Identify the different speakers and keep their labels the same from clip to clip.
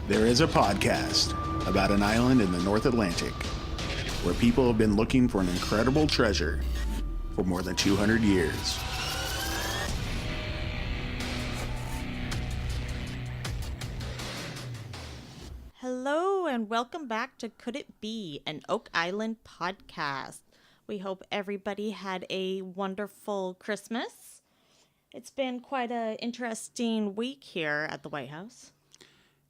Speaker 1: There is a podcast about an island in the North Atlantic where people have been looking for an incredible treasure for more than 200 years.
Speaker 2: Hello and welcome back to Could It Be, an Oak Island podcast. We hope everybody had a wonderful Christmas. It's been quite an interesting week here at the White House.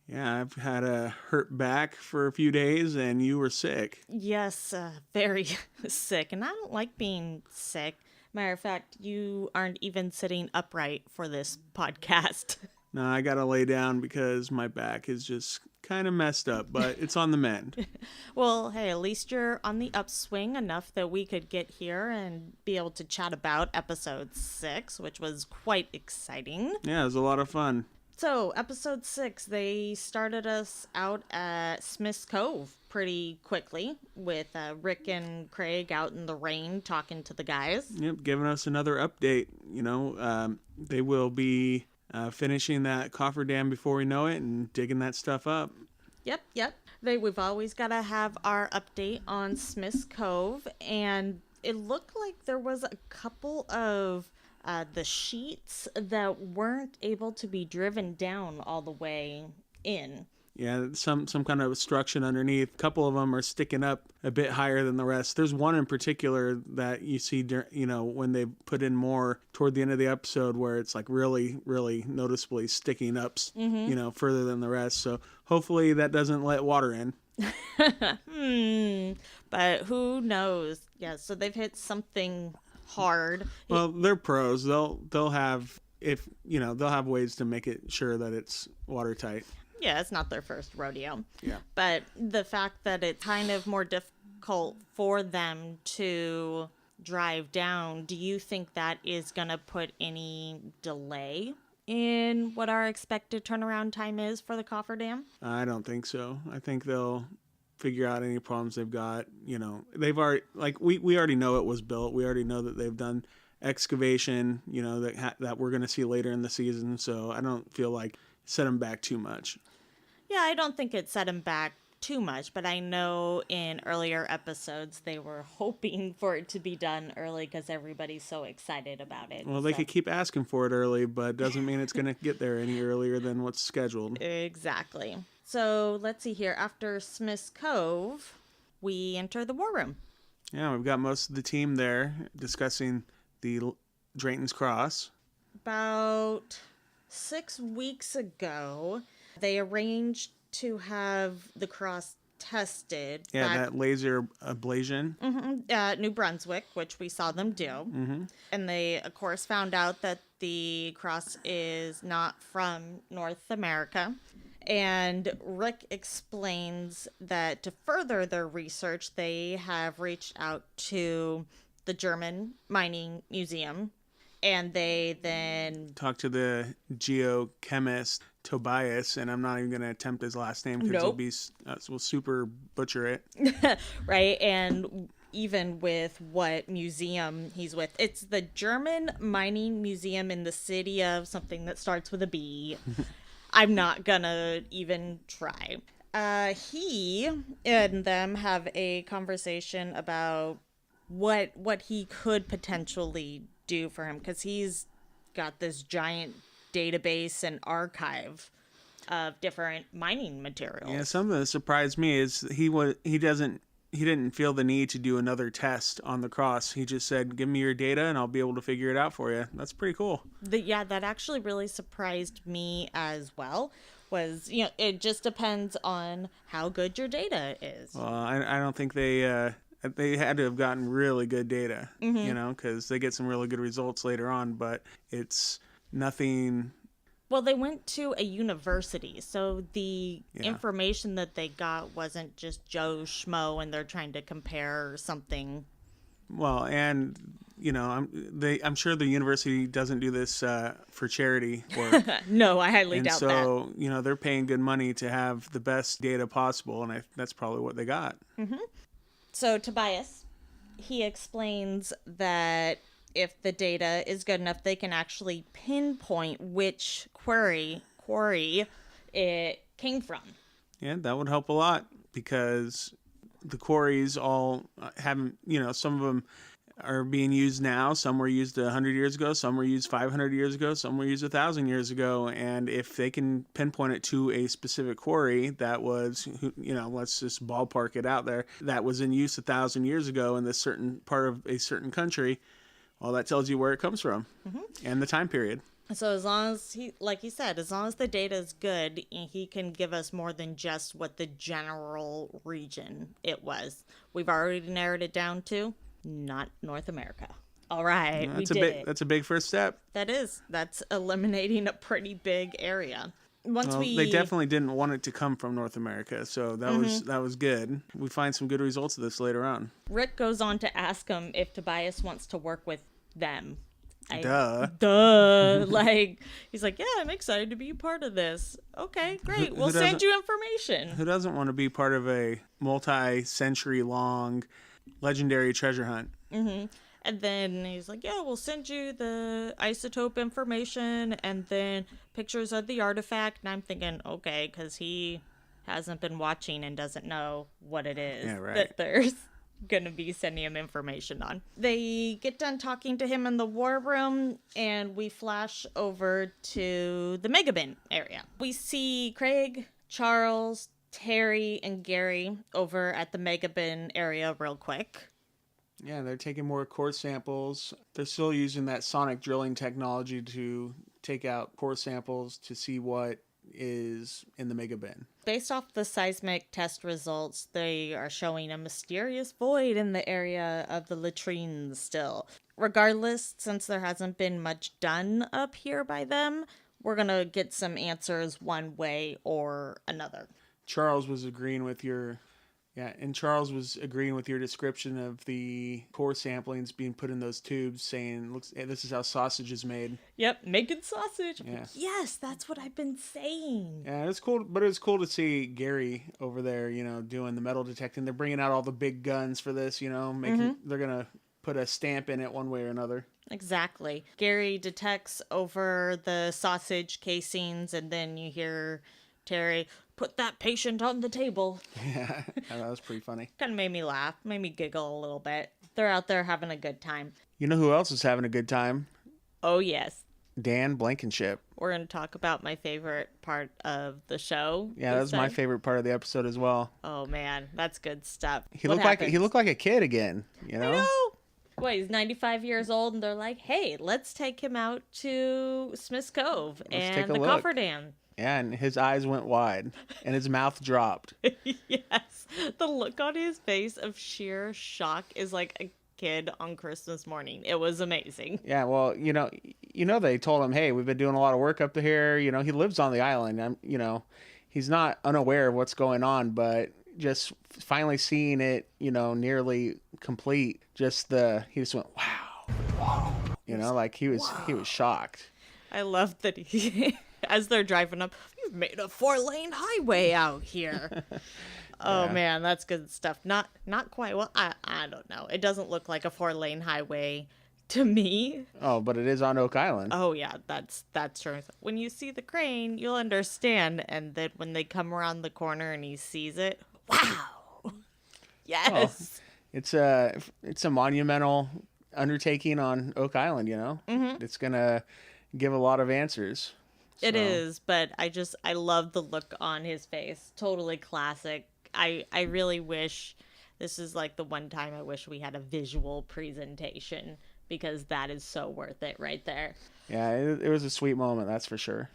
Speaker 3: Yeah, I've had a hurt back for a few days, and you were sick.
Speaker 2: Yes, very sick, and I don't like being sick. Matter of fact, you aren't even sitting upright for this podcast.
Speaker 3: No, I gotta lay down because my back is just kind of messed up, but it's on the mend.
Speaker 2: Well, hey, at least you're on the upswing enough that we could get here and be able to chat about episode 6, which was quite exciting.
Speaker 3: Yeah, it was a lot of fun.
Speaker 2: So, episode 6, they started us out at Smith's Cove pretty quickly with Rick and Craig out in the rain talking to the guys.
Speaker 3: Yep, giving us another update. They will be finishing that cofferdam before we know it and digging that stuff up.
Speaker 2: Yep. We've always got to have our update on Smith's Cove, and it looked like there was a couple of the sheets that weren't able to be driven down all the way in.
Speaker 3: Yeah, some kind of obstruction underneath. A couple of them are sticking up a bit higher than the rest. There's one in particular that you see, when they put in more toward the end of the episode where it's like really, really noticeably sticking up, further than the rest. So hopefully that doesn't let water in.
Speaker 2: But who knows? Yeah, so they've hit something hard.
Speaker 3: Well, they're pros. They'll have they'll have ways to make it sure that it's watertight.
Speaker 2: Yeah, it's not their first rodeo.
Speaker 3: Yeah.
Speaker 2: But the fact that it's kind of more difficult for them to drive down, do you think that is going to put any delay in what our expected turnaround time is for the cofferdam?
Speaker 3: I don't think so. I think they'll figure out any problems they've got. They've already, we already know it was built. We already know that they've done excavation, that we're going to see later in the season. So I don't feel like set them back too much.
Speaker 2: Yeah, I don't think it set them back too much, but I know in earlier episodes they were hoping for it to be done early because everybody's so excited about it.
Speaker 3: Well, they could keep asking for it early, but it doesn't mean it's going to get there any earlier than what's scheduled.
Speaker 2: Exactly. So let's see here. After Smith's Cove, we enter the war room.
Speaker 3: Yeah, we've got most of the team there discussing the Drayton's Cross.
Speaker 2: About 6 weeks ago, they arranged to have the cross tested.
Speaker 3: Yeah, that laser ablation.
Speaker 2: At New Brunswick, which we saw them do.
Speaker 3: Mm-hmm.
Speaker 2: And they, of course, found out that the cross is not from North America. And Rick explains that to further their research, they have reached out to the German Mining Museum. And they then
Speaker 3: talked to the geochemist Tobias, and I'm not even going to attempt his last name because we'll super butcher it.
Speaker 2: Right, and even with what museum he's with, it's the German Mining Museum in the city of something that starts with a B. I'm not gonna even try. He and them have a conversation about what he could potentially do for him, because he's got this giant database and archive of different mining materials.
Speaker 3: Yeah, something that surprised me is he didn't feel the need to do another test on the cross. He just said, "Give me your data, and I'll be able to figure it out for you." That's pretty cool.
Speaker 2: That actually really surprised me as well. Was it just depends on how good your data is.
Speaker 3: Well, I don't think they had to have gotten really good data, because they get some really good results later on, but it's nothing.
Speaker 2: Well, they went to a university, so the information that they got wasn't just Joe Schmo and they're trying to compare something.
Speaker 3: Well, and I'm sure the university doesn't do this for charity work.
Speaker 2: No, I highly doubt that.
Speaker 3: And so, they're paying good money to have the best data possible, and that's probably what they got.
Speaker 2: Mm-hmm. So Tobias, he explains that if the data is good enough, they can actually pinpoint which quarry it came from.
Speaker 3: Yeah, that would help a lot because the quarries all haven't, some of them are being used now. Some were used 100 years ago. Some were used 500 years ago. Some were used 1,000 years ago. And if they can pinpoint it to a specific quarry that was, let's just ballpark it out there, that was in use 1,000 years ago in this certain part of a certain country, well, that tells you where it comes from and the time period.
Speaker 2: So as long as like he said, as long as the data is good, he can give us more than just what the general region it was. We've already narrowed it down to not North America. All right, we did it.
Speaker 3: That's a big first step.
Speaker 2: That is. That's eliminating a pretty big area.
Speaker 3: They definitely didn't want it to come from North America, so that was good. We find some good results of this later on.
Speaker 2: Rick goes on to ask him if Tobias wants to work with them.
Speaker 3: Duh.
Speaker 2: Like, he's like, yeah, I'm excited to be a part of this. Okay, great. We'll send you information.
Speaker 3: Who doesn't want to be part of a multi-century long legendary treasure hunt?
Speaker 2: Mm-hmm. And then he's like, yeah, we'll send you the isotope information and then pictures of the artifact. And I'm thinking, okay, because he hasn't been watching and doesn't know what it is that there's going to be sending him information on. They get done talking to him in the war room and we flash over to the Megabin area. We see Craig, Charles, Terry, and Gary over at the Megabin area real quick.
Speaker 3: Yeah, they're taking more core samples. They're still using that sonic drilling technology to take out core samples to see what is in the Megabin.
Speaker 2: Based off the seismic test results, they are showing a mysterious void in the area of the latrines still. Regardless, since there hasn't been much done up here by them, we're going to get some answers one way or another.
Speaker 3: Charles was agreeing with your description of the core samplings being put in those tubes, saying, "Looks, hey, this is how sausage is made."
Speaker 2: Yep, making sausage.
Speaker 3: Yeah.
Speaker 2: Yes, that's what I've been saying.
Speaker 3: Yeah, it's cool, but it's cool to see Gary over there, doing the metal detecting. They're bringing out all the big guns for this, they're gonna put a stamp in it one way or another.
Speaker 2: Exactly. Gary detects over the sausage casings, and then you hear Terry, "Put that patient on the table."
Speaker 3: Yeah, that was pretty funny.
Speaker 2: Kind of made me laugh, made me giggle a little bit. They're out there having a good time.
Speaker 3: You know who else is having a good time?
Speaker 2: Oh, yes.
Speaker 3: Dan Blankenship.
Speaker 2: We're going to talk about my favorite part of the show.
Speaker 3: Yeah, that's my favorite part of the episode as well.
Speaker 2: Oh, man, that's good stuff.
Speaker 3: He looked like a kid again,
Speaker 2: I know. Wait, he's 95 years old, and they're like, hey, let's take him out to Smith's Cove and the cofferdam.
Speaker 3: Yeah, and his eyes went wide, and his mouth dropped.
Speaker 2: Yes. The look on his face of sheer shock is like a kid on Christmas morning. It was amazing.
Speaker 3: Yeah, well, they told him, hey, we've been doing a lot of work up here. He lives on the island. He's not unaware of what's going on, but just finally seeing it, nearly complete, he just went, wow. Like he was shocked.
Speaker 2: I love that he... As they're driving up, you've made a 4-lane highway out here. Oh, man, that's good stuff. Not quite. Well, I don't know. It doesn't look like a 4-lane highway to me.
Speaker 3: Oh, but it is on Oak Island.
Speaker 2: Oh, yeah, that's true. When you see the crane, you'll understand. And then when they come around the corner and he sees it, wow. Yes.
Speaker 3: Oh, it's a monumental undertaking on Oak Island, Mm-hmm. It's going to give a lot of answers.
Speaker 2: It is, but I love the look on his face. Totally classic. I really wish, this is like the one time I wish we had a visual presentation, because that is so worth it right there.
Speaker 3: Yeah, it was a sweet moment, that's for sure.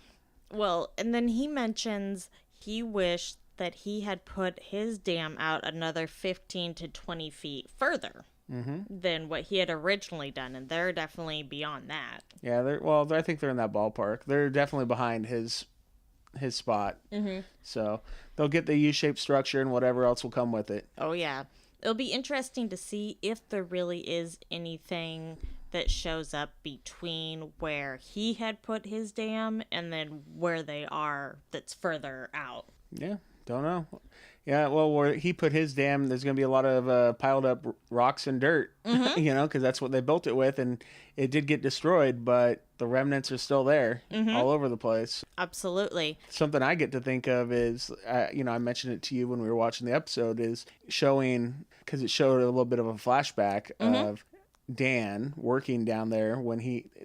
Speaker 2: Well, and then he mentions he wished that he had put his dam out another 15 to 20 feet further. Mm-hmm. Than what he had originally done, and they're definitely beyond that.
Speaker 3: Yeah, I think they're in that ballpark. They're definitely behind his spot. Mm-hmm. So they'll get the U-shaped structure and whatever else will come with it.
Speaker 2: Oh yeah, it'll be interesting to see if there really is anything that shows up between where he had put his dam and then where they are that's further out.
Speaker 3: Yeah, Don't know. Yeah, well, where he put his dam, there's going to be a lot of piled up rocks and dirt, because that's what they built it with, and it did get destroyed, but the remnants are still there all over the place.
Speaker 2: Absolutely.
Speaker 3: Something I get to think of is, I mentioned it to you when we were watching the episode, is showing, because it showed a little bit of a flashback of Dan working down there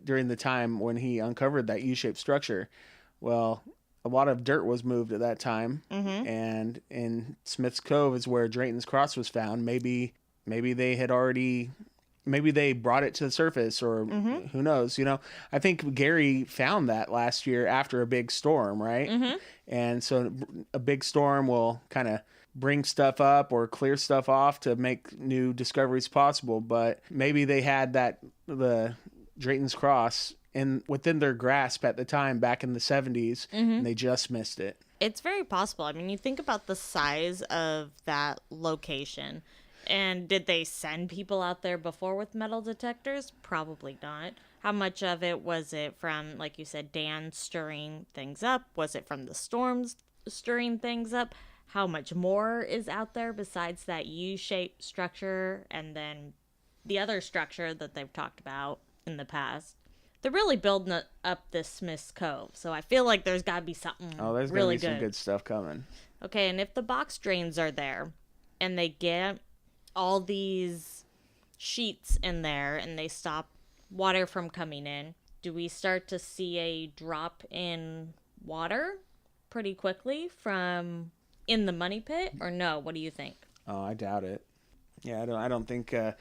Speaker 3: during the time when he uncovered that U-shaped structure. Well, a lot of dirt was moved at that time, and in Smith's Cove is where Drayton's Cross was found. Maybe they had already, maybe they brought it to the surface, or who knows? I think Gary found that last year after a big storm, right? And so a big storm will kind of bring stuff up or clear stuff off to make new discoveries possible. But maybe they had the Drayton's Cross within their grasp at the time back in the 70s, and they just missed it.
Speaker 2: It's very possible. I mean, you think about the size of that location, and did they send people out there before with metal detectors? Probably not. How much of it was it from, like you said, Dan stirring things up? Was it from the storms stirring things up? How much more is out there besides that U-shaped structure and then the other structure that they've talked about in the past? They're really building up this Smith's Cove, so I feel like there's got to be something
Speaker 3: there's
Speaker 2: really
Speaker 3: gonna be some good stuff coming.
Speaker 2: Okay, and if the box drains are there, and they get all these sheets in there, and they stop water from coming in, do we start to see a drop in water pretty quickly from in the money pit, or no? What do you think?
Speaker 3: Oh, I doubt it. Yeah, I don't think they're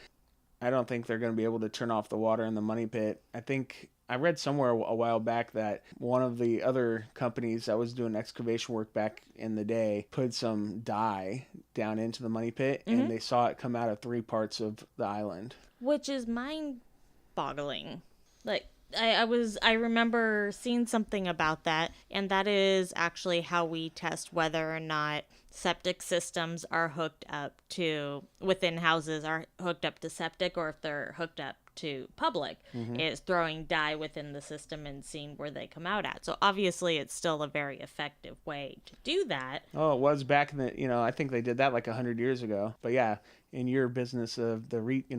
Speaker 3: going to be able to turn off the water in the money pit. I think I read somewhere a while back that one of the other companies that was doing excavation work back in the day put some dye down into the money pit, and they saw it come out of 3 parts of the island.
Speaker 2: Which is mind-boggling. Like, I remember seeing something about that, and that is actually how we test whether or not septic systems are hooked up to, within houses are hooked up to septic, or if they're hooked up to public, is throwing dye within the system and seeing where they come out at. So obviously it's still a very effective way to do that.
Speaker 3: Oh, it was back in the, I think they did that like 100 years ago. But yeah, in your business of the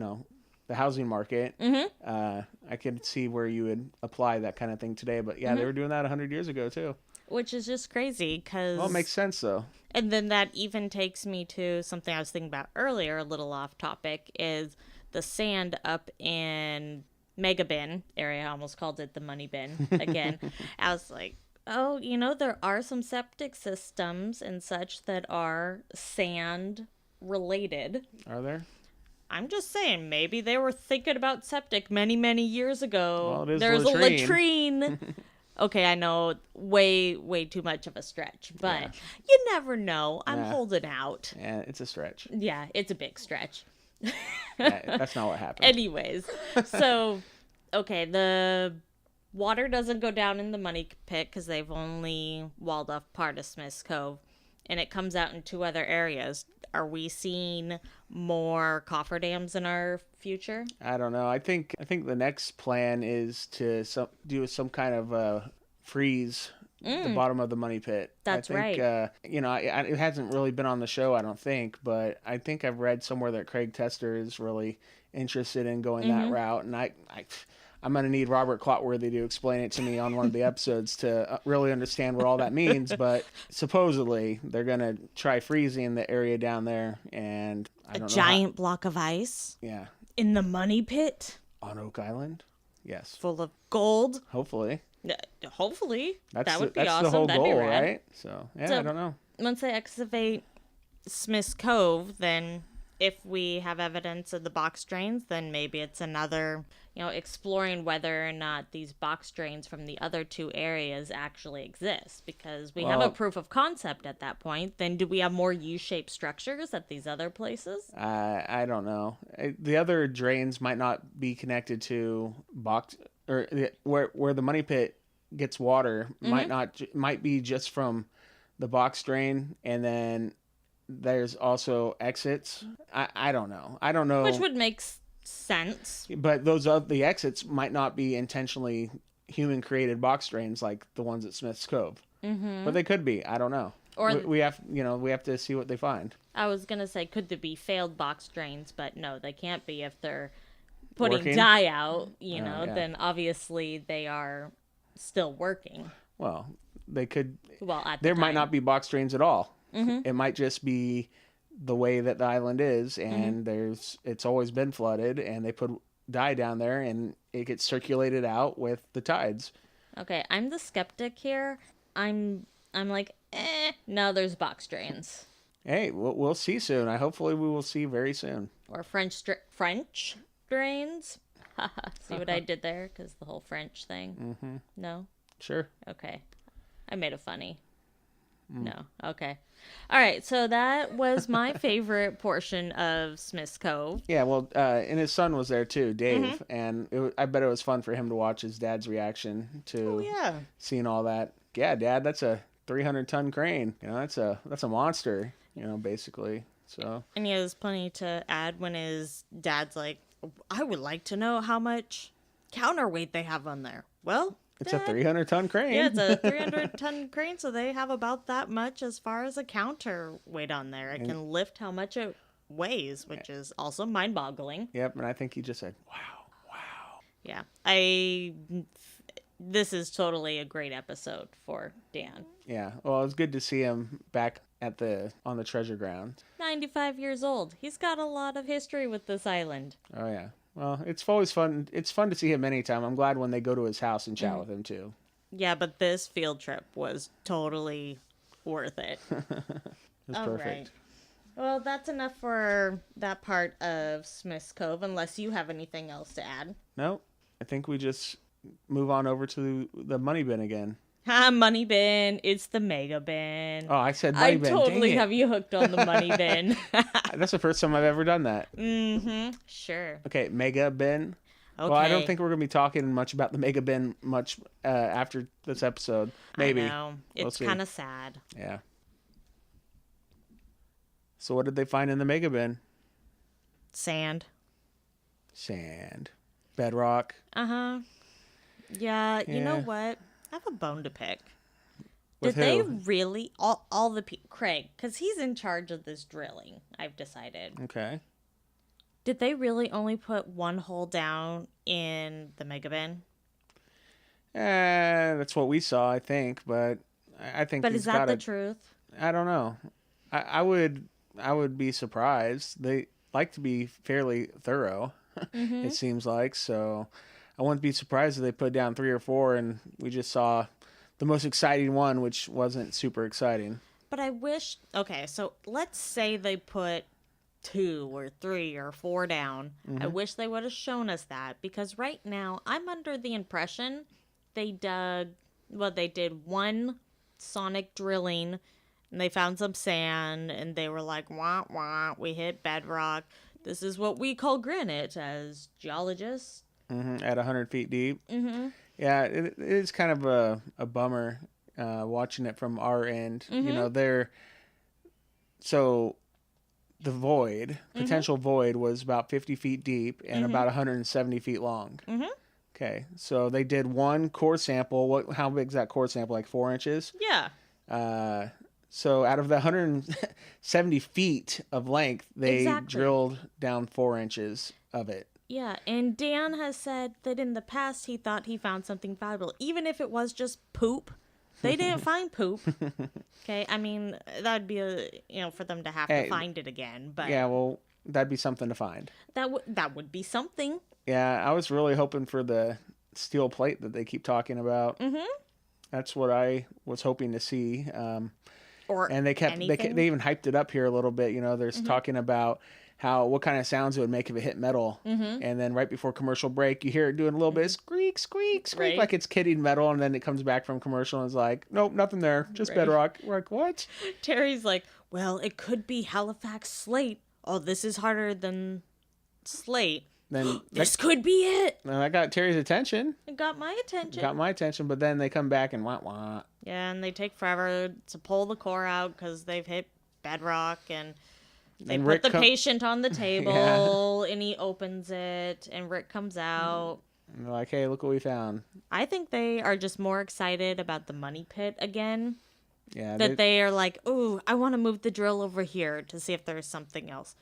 Speaker 3: housing market, I could see where you would apply that kind of thing today. But yeah, they were doing that 100 years ago too.
Speaker 2: Which is just crazy because...
Speaker 3: Well, it makes sense though.
Speaker 2: And then that even takes me to something I was thinking about earlier, a little off topic, is the sand up in Mega Bin area. I almost called it the money bin again. I was like, oh, there are some septic systems and such that are sand related.
Speaker 3: Are there?
Speaker 2: I'm just saying, maybe they were thinking about septic many, many years ago.
Speaker 3: Well,
Speaker 2: There's a latrine. Okay, I know, way, way too much of a stretch, but you never know. I'm holding out.
Speaker 3: Yeah, it's a stretch.
Speaker 2: Yeah, it's a big stretch.
Speaker 3: That's not what happened.
Speaker 2: Anyways, so, okay, the water doesn't go down in the money pit because they've only walled off part of Smith's Cove, and it comes out in 2 other areas. Are we seeing more cofferdams in our future?
Speaker 3: I don't know. I think the next plan is to do some kind of freeze the bottom of the money pit.
Speaker 2: That's
Speaker 3: right. It hasn't really been on the show, I don't think, but I think I've read somewhere that Craig Tester is really interested in going that route, and I'm going to need Robert Clotworthy to explain it to me on one of the episodes to really understand what all that means. But supposedly they're going to try freezing the area down there, and I don't know. A
Speaker 2: giant block of ice?
Speaker 3: Yeah.
Speaker 2: In the money pit?
Speaker 3: On Oak Island? Yes.
Speaker 2: Full of gold?
Speaker 3: Hopefully.
Speaker 2: Hopefully. That would be
Speaker 3: that's
Speaker 2: awesome.
Speaker 3: The whole
Speaker 2: That'd
Speaker 3: goal,
Speaker 2: be rad.
Speaker 3: right? So, I don't know.
Speaker 2: Once they excavate Smith's Cove, then if we have evidence of the box drains, then maybe it's another, exploring whether or not these box drains from the other 2 areas actually exist. Because we have a proof of concept at that point. Then do we have more U-shaped structures at these other places?
Speaker 3: I don't know. The other drains might not be connected to box, or where the money pit gets water might be just from the box drain, and then there's also exits. I don't know.
Speaker 2: Which would make sense.
Speaker 3: But the exits might not be intentionally human created box drains like the ones at Smith's Cove. But they could be. I don't know.
Speaker 2: Or
Speaker 3: we have to see what they find.
Speaker 2: I was gonna say, could there be failed box drains? But no, they can't be if they're putting
Speaker 3: Working?
Speaker 2: dye out.
Speaker 3: Yeah.
Speaker 2: Then obviously they are still working.
Speaker 3: Well, they could.
Speaker 2: Well, at the
Speaker 3: There might
Speaker 2: time.
Speaker 3: not be box drains at all. It might just be the way that the island is, and it's always been flooded, and they put dye down there, and it gets circulated out with the tides.
Speaker 2: Okay, I'm the skeptic here. I'm like, no, there's box drains
Speaker 3: Hey, we'll see soon. Hopefully we will see very soon.
Speaker 2: or French drains. Haha, see what I did there? Because the whole French thing. Mm-hmm. No.
Speaker 3: Sure.
Speaker 2: Okay, I made it funny. No. Okay. All right. So that was my favorite portion of Smith's Cove.
Speaker 3: Yeah, well, and his son was there too, Dave, and I bet it was fun for him to watch his dad's reaction to seeing all that. Yeah, Dad, that's a 300-ton crane. That's a monster. Basically. So.
Speaker 2: And he has plenty to add when his dad's like, I would like to know how much counterweight they have on there. Well,
Speaker 3: It's a 300-ton crane.
Speaker 2: yeah, it's a 300-ton crane, so they have about that much as far as a counterweight on there. It can lift how much it weighs, which is also mind-boggling.
Speaker 3: Yep, and I think he just said, wow.
Speaker 2: Yeah, this is totally a great episode for Dan.
Speaker 3: Yeah, well, it was good to see him back on the treasure ground.
Speaker 2: 95 years old. He's got a lot of history with this island.
Speaker 3: Oh, yeah. Well, it's always fun. It's fun to see him anytime. I'm glad when they go to his house and chat with him, too.
Speaker 2: Yeah, but this field trip was totally worth it.
Speaker 3: It was perfect.
Speaker 2: Right. Well, that's enough for that part of Smith's Cove, unless you have anything else to add.
Speaker 3: No, I think we just move on over to the money bin again.
Speaker 2: Money bin. It's the mega bin.
Speaker 3: Oh, I said money bin.
Speaker 2: I totally
Speaker 3: Dang it.
Speaker 2: have you hooked on the money bin.
Speaker 3: That's the first time I've ever done that.
Speaker 2: Mm-hmm. Sure.
Speaker 3: Okay, mega bin.
Speaker 2: Okay.
Speaker 3: Well, I don't think we're going to be talking much about the mega bin after this episode. Maybe.
Speaker 2: I know.
Speaker 3: We'll
Speaker 2: It's
Speaker 3: see.
Speaker 2: kind of sad.
Speaker 3: Yeah. So what did they find in the mega bin?
Speaker 2: Sand.
Speaker 3: Sand. Bedrock.
Speaker 2: Uh-huh. Yeah, you know
Speaker 3: Yeah.
Speaker 2: what? I have a bone to pick.
Speaker 3: With
Speaker 2: Did they
Speaker 3: who?
Speaker 2: really, all the people, Craig, because he's in charge of this drilling, I've decided.
Speaker 3: Okay.
Speaker 2: Did they really only put one hole down in the mega bin?
Speaker 3: That's what we saw, I think, but I think
Speaker 2: But
Speaker 3: he's
Speaker 2: is that
Speaker 3: got
Speaker 2: the
Speaker 3: it.
Speaker 2: truth?
Speaker 3: I don't know. I would be surprised. They like to be fairly thorough,
Speaker 2: Mm-hmm.
Speaker 3: it seems like. So I wouldn't be surprised if they put down 3 or 4 and we just saw the most exciting one, which wasn't super exciting.
Speaker 2: But I wish, okay, so let's say they put 2 or 3 or 4 down. I wish they would have shown us that, because right now I'm under the impression they did one sonic drilling and they found some sand and they were like, wah, wah, we hit bedrock. This is what we call granite as geologists.
Speaker 3: At 100 feet deep. Yeah, it is kind of a bummer watching it from our end. So the void, potential void, was about 50 feet deep and about 170 feet long. Okay, so they did one core sample. How big is that core sample? Like 4 inches?
Speaker 2: Yeah.
Speaker 3: So out of the 170 feet of length, they
Speaker 2: Exactly.
Speaker 3: drilled down 4 inches of it.
Speaker 2: Yeah, and Dan has said that in the past he thought he found something valuable, even if it was just poop. They didn't find poop. Okay, I mean, that would be for them to have to find it again, but
Speaker 3: Yeah, well, that'd be something to find.
Speaker 2: that would be something.
Speaker 3: Yeah, I was really hoping for the steel plate that they keep talking about. That's what I was hoping to see.
Speaker 2: Or
Speaker 3: And they even hyped it up here a little bit. There's talking about what kind of sounds it would make if it hit metal. And then right before commercial break, you hear it doing a little bit of squeak, squeak, squeak,
Speaker 2: Right.
Speaker 3: like it's kidding metal. And then it comes back from commercial and it's like, nope, nothing there, just
Speaker 2: Right.
Speaker 3: bedrock. We're like, what?
Speaker 2: Terry's like, well, it could be Halifax slate. Oh, this is harder than slate.
Speaker 3: Then
Speaker 2: This could be it.
Speaker 3: that got Terry's attention.
Speaker 2: It got my attention.
Speaker 3: Got my attention, but then they come back and wah wah.
Speaker 2: Yeah, and they take forever to pull the core out because they've hit bedrock, and they
Speaker 3: And
Speaker 2: put
Speaker 3: Rick
Speaker 2: the patient on the table, and he opens it, and Rick comes out.
Speaker 3: And they're like, hey, look what we found.
Speaker 2: I think they are just more excited about the money pit again.
Speaker 3: Yeah,
Speaker 2: that they are like, ooh, I want to move the drill over here to see if there's something else.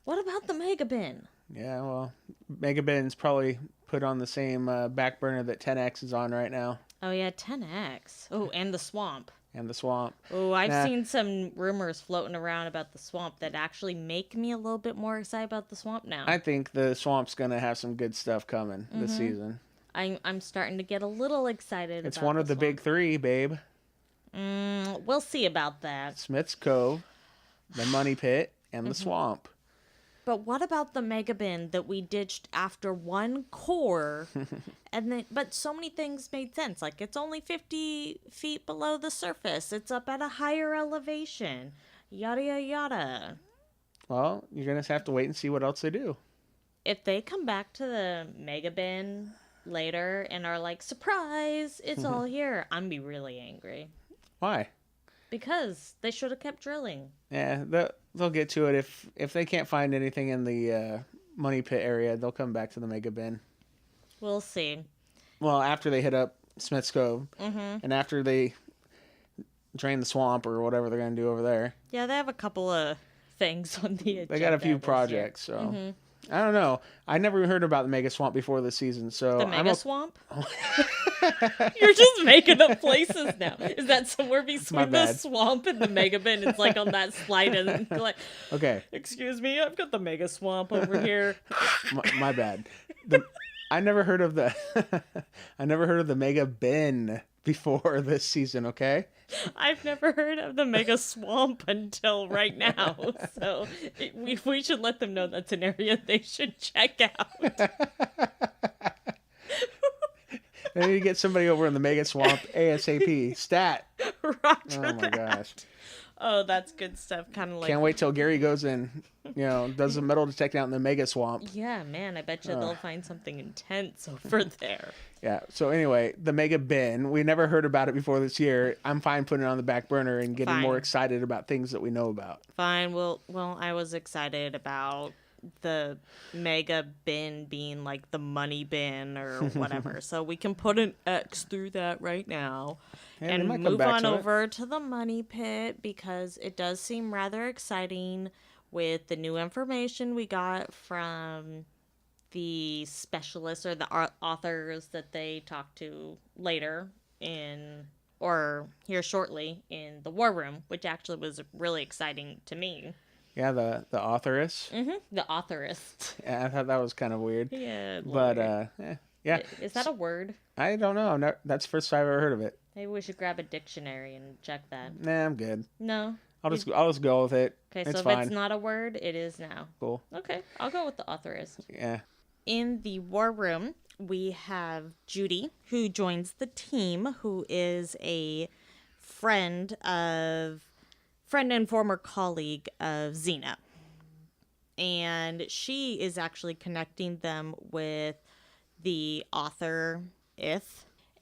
Speaker 2: What about the Mega Bin?
Speaker 3: Yeah, well, Mega Bin's probably put on the same back burner that 10X is on right now.
Speaker 2: Oh, yeah, 10X. Oh, and the Swamp.
Speaker 3: And the Swamp.
Speaker 2: Oh, I've seen some rumors floating around about the Swamp that actually make me a little bit more excited about the Swamp now.
Speaker 3: I think the Swamp's going to have some good stuff coming this season.
Speaker 2: I'm starting to get a little excited
Speaker 3: It's
Speaker 2: about
Speaker 3: one of the
Speaker 2: Swamp.
Speaker 3: big three, babe.
Speaker 2: We'll see about that.
Speaker 3: Smith's Cove, the Money Pit, and the Swamp.
Speaker 2: But what about the Mega Bin that we ditched after one core? But so many things made sense. Like, it's only 50 feet below the surface. It's up at a higher elevation. Yada, yada, yada.
Speaker 3: Well, you're going to have to wait and see what else they do.
Speaker 2: If they come back to the Mega Bin later and are like, surprise, it's all here, I'm going to be really angry.
Speaker 3: Why?
Speaker 2: Because they should have kept drilling.
Speaker 3: Yeah, they'll get to it. If they can't find anything in the Money Pit area, they'll come back to the Mega Bin.
Speaker 2: We'll see.
Speaker 3: Well, after they hit up Smith's Cove, and after they drain the swamp or whatever they're going to do over there.
Speaker 2: Yeah, they have a couple of things on the agenda.
Speaker 3: They got a few
Speaker 2: this
Speaker 3: projects, so I don't know. I never heard about the Mega Swamp before this season, so
Speaker 2: The Mega Swamp? You're just making up places now. Is that somewhere
Speaker 3: My
Speaker 2: between the
Speaker 3: bad.
Speaker 2: Swamp and the Mega Bin? It's like on that slide and like,
Speaker 3: Okay,
Speaker 2: excuse me, I've got the Mega Swamp over here.
Speaker 3: my bad. I never heard of the I never heard of the Mega Bin before this season. Okay.
Speaker 2: I've never heard of the Mega Swamp until right now. So we should let them know that's an area they should check out.
Speaker 3: They need to get somebody over in the Mega Swamp ASAP. Stat.
Speaker 2: Roger
Speaker 3: Oh my
Speaker 2: that.
Speaker 3: gosh.
Speaker 2: Oh, that's good stuff. Kind of like,
Speaker 3: Can't wait till Gary goes in, does the metal detecting out in the Mega Swamp.
Speaker 2: yeah, man, I bet you they'll find something intense over there.
Speaker 3: Yeah. So anyway, the Mega Bin, we never heard about it before this year. I'm fine putting it on the back burner and getting
Speaker 2: Fine.
Speaker 3: more excited about things that we know about.
Speaker 2: Fine. Well, I was excited about the Mega Bin being like the money bin or whatever. So we can put an X through that right now.
Speaker 3: Yeah, they
Speaker 2: And
Speaker 3: might come
Speaker 2: move
Speaker 3: back
Speaker 2: on
Speaker 3: to it.
Speaker 2: over to the money pit because it does seem rather exciting with the new information we got from the specialists or the authors that they talked to later or here shortly in the war room, which actually was really exciting to me.
Speaker 3: Yeah, the authoress.
Speaker 2: The authorist.
Speaker 3: Yeah, I thought that was kind of weird.
Speaker 2: Yeah.
Speaker 3: But
Speaker 2: Lord.
Speaker 3: yeah,
Speaker 2: Is that a word?
Speaker 3: I don't know. That's the first time I've ever heard of it.
Speaker 2: Maybe we should grab a dictionary and check that.
Speaker 3: Nah, I'm good.
Speaker 2: No.
Speaker 3: I'll just go with it.
Speaker 2: Okay,
Speaker 3: it's
Speaker 2: so if
Speaker 3: fine.
Speaker 2: it's not a word, it is now.
Speaker 3: Cool.
Speaker 2: Okay, I'll go with the authorist.
Speaker 3: Yeah.
Speaker 2: In the war room, we have Judy, who joins the team, who is a friend and former colleague of Xena. And she is actually connecting them with the author,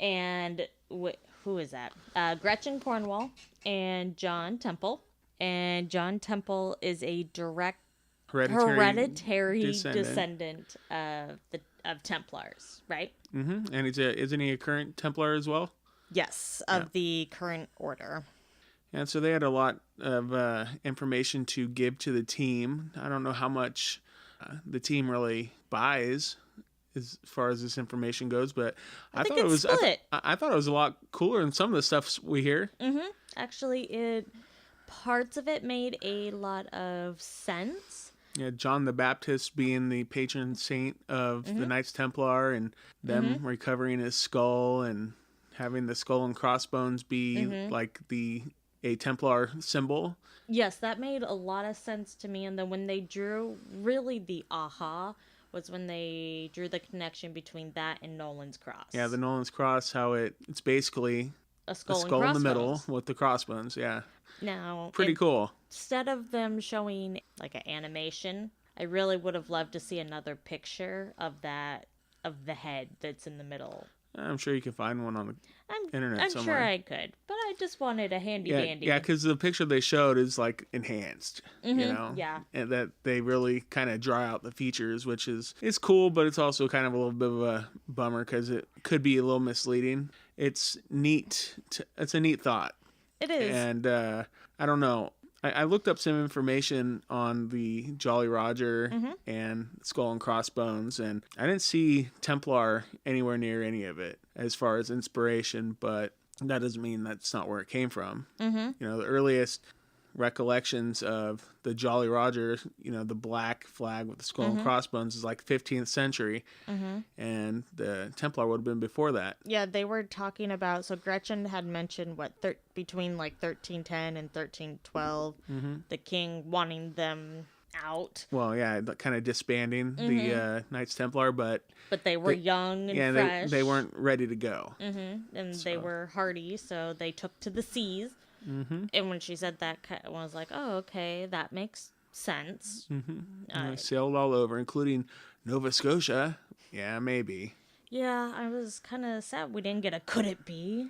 Speaker 2: and who is that? Gretchen Cornwall and John Temple. And John Temple is a direct hereditary descendant of Templars, right?
Speaker 3: Mm-hmm. And isn't he a current Templar as well?
Speaker 2: Yes, of the current order.
Speaker 3: And so they had a lot of information to give to the team. I don't know how much the team really buys as far as this information goes, but I
Speaker 2: think
Speaker 3: thought it
Speaker 2: it's
Speaker 3: was
Speaker 2: split.
Speaker 3: I thought it was a lot cooler than some of the stuff we hear.
Speaker 2: Mm-hmm. Actually, parts of it made a lot of sense.
Speaker 3: Yeah, John the Baptist being the patron saint of the Knights Templar, and them recovering his skull and having the skull and crossbones be like a Templar symbol.
Speaker 2: Yes, that made a lot of sense to me. And then when they drew, really the aha was when they drew the connection between that and Nolan's cross.
Speaker 3: Yeah, the Nolan's cross, how it's basically
Speaker 2: a skull
Speaker 3: in
Speaker 2: and
Speaker 3: the middle
Speaker 2: crossbones.
Speaker 3: with the crossbones. Yeah,
Speaker 2: Now,
Speaker 3: pretty cool.
Speaker 2: Instead of them showing like an animation, I really would have loved to see another picture of the head that's in the middle.
Speaker 3: I'm sure you can find one on the internet
Speaker 2: I'm
Speaker 3: somewhere.
Speaker 2: sure I could, but I just wanted a handy
Speaker 3: Yeah,
Speaker 2: dandy.
Speaker 3: yeah, because the picture they showed is like enhanced, you know.
Speaker 2: yeah.
Speaker 3: And that they really kind of draw out the features, which it's cool, but it's also kind of a little bit of a bummer because it could be a little misleading. It's neat. It's a neat thought.
Speaker 2: It is.
Speaker 3: And I don't know. I looked up some information on the Jolly Roger and Skull and Crossbones, and I didn't see Templar anywhere near any of it as far as inspiration, but that doesn't mean that's not where it came from. The earliest recollections of the Jolly Roger, the black flag with the skull and crossbones, is like 15th century, and the Templar would have been before that.
Speaker 2: Yeah, they were talking about, so Gretchen had mentioned between like 1310 and 1312, the king wanting them out.
Speaker 3: Well, yeah, kind of disbanding the Knights Templar, but
Speaker 2: they were young and fresh.
Speaker 3: They weren't ready to go.
Speaker 2: And they were hardy, so they took to the seas. And when she said that, I was like, oh, okay, that makes sense.
Speaker 3: Sailed all over, including Nova Scotia. Yeah, maybe.
Speaker 2: Yeah, I was kind of sad we didn't get a could it be.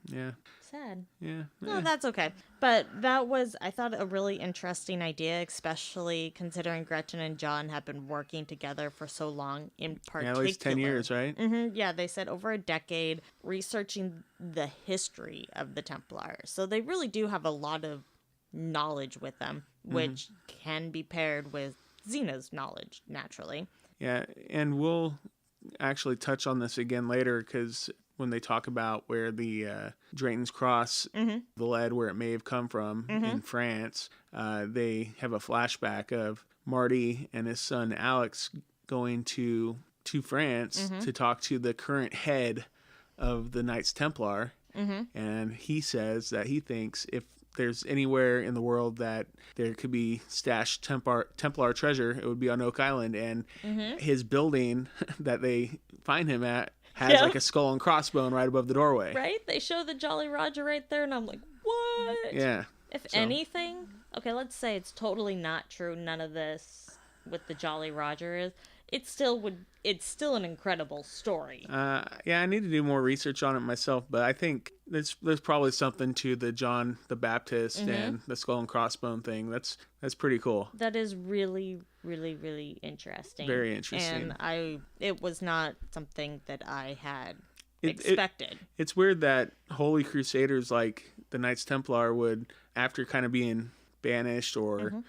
Speaker 3: Yeah.
Speaker 2: Sad.
Speaker 3: Yeah.
Speaker 2: No, that's okay. But that was, I thought, a really interesting idea, especially considering Gretchen and John have been working together for so long in particular.
Speaker 3: Yeah, at least 10 years, right?
Speaker 2: Yeah, they said over a decade researching the history of the Templars. So they really do have a lot of knowledge with them, which can be paired with Xena's knowledge, naturally.
Speaker 3: Yeah, and we'll actually touch on this again later, because when they talk about where the Drayton's Cross, the lead, where it may have come from in France, they have a flashback of Marty and his son Alex going to France to talk to the current head of the Knights Templar, and he says that he thinks if there's anywhere in the world that there could be stashed Templar treasure, it would be on Oak Island, and his building that they find him at has like a skull and crossbone right above the doorway.
Speaker 2: Right? They show the Jolly Roger right there, and I'm like, what?
Speaker 3: Yeah.
Speaker 2: If anything, okay, let's say it's totally not true. None of this with the Jolly Roger is. It's still an incredible story.
Speaker 3: Yeah, I need to do more research on it myself, but I think there's probably something to the John the Baptist and the skull and crossbone thing. That's pretty cool.
Speaker 2: That is really, really, really interesting.
Speaker 3: Very interesting.
Speaker 2: And it was not something that I had expected.
Speaker 3: It's weird that Holy Crusaders like the Knights Templar would, after kind of being banished or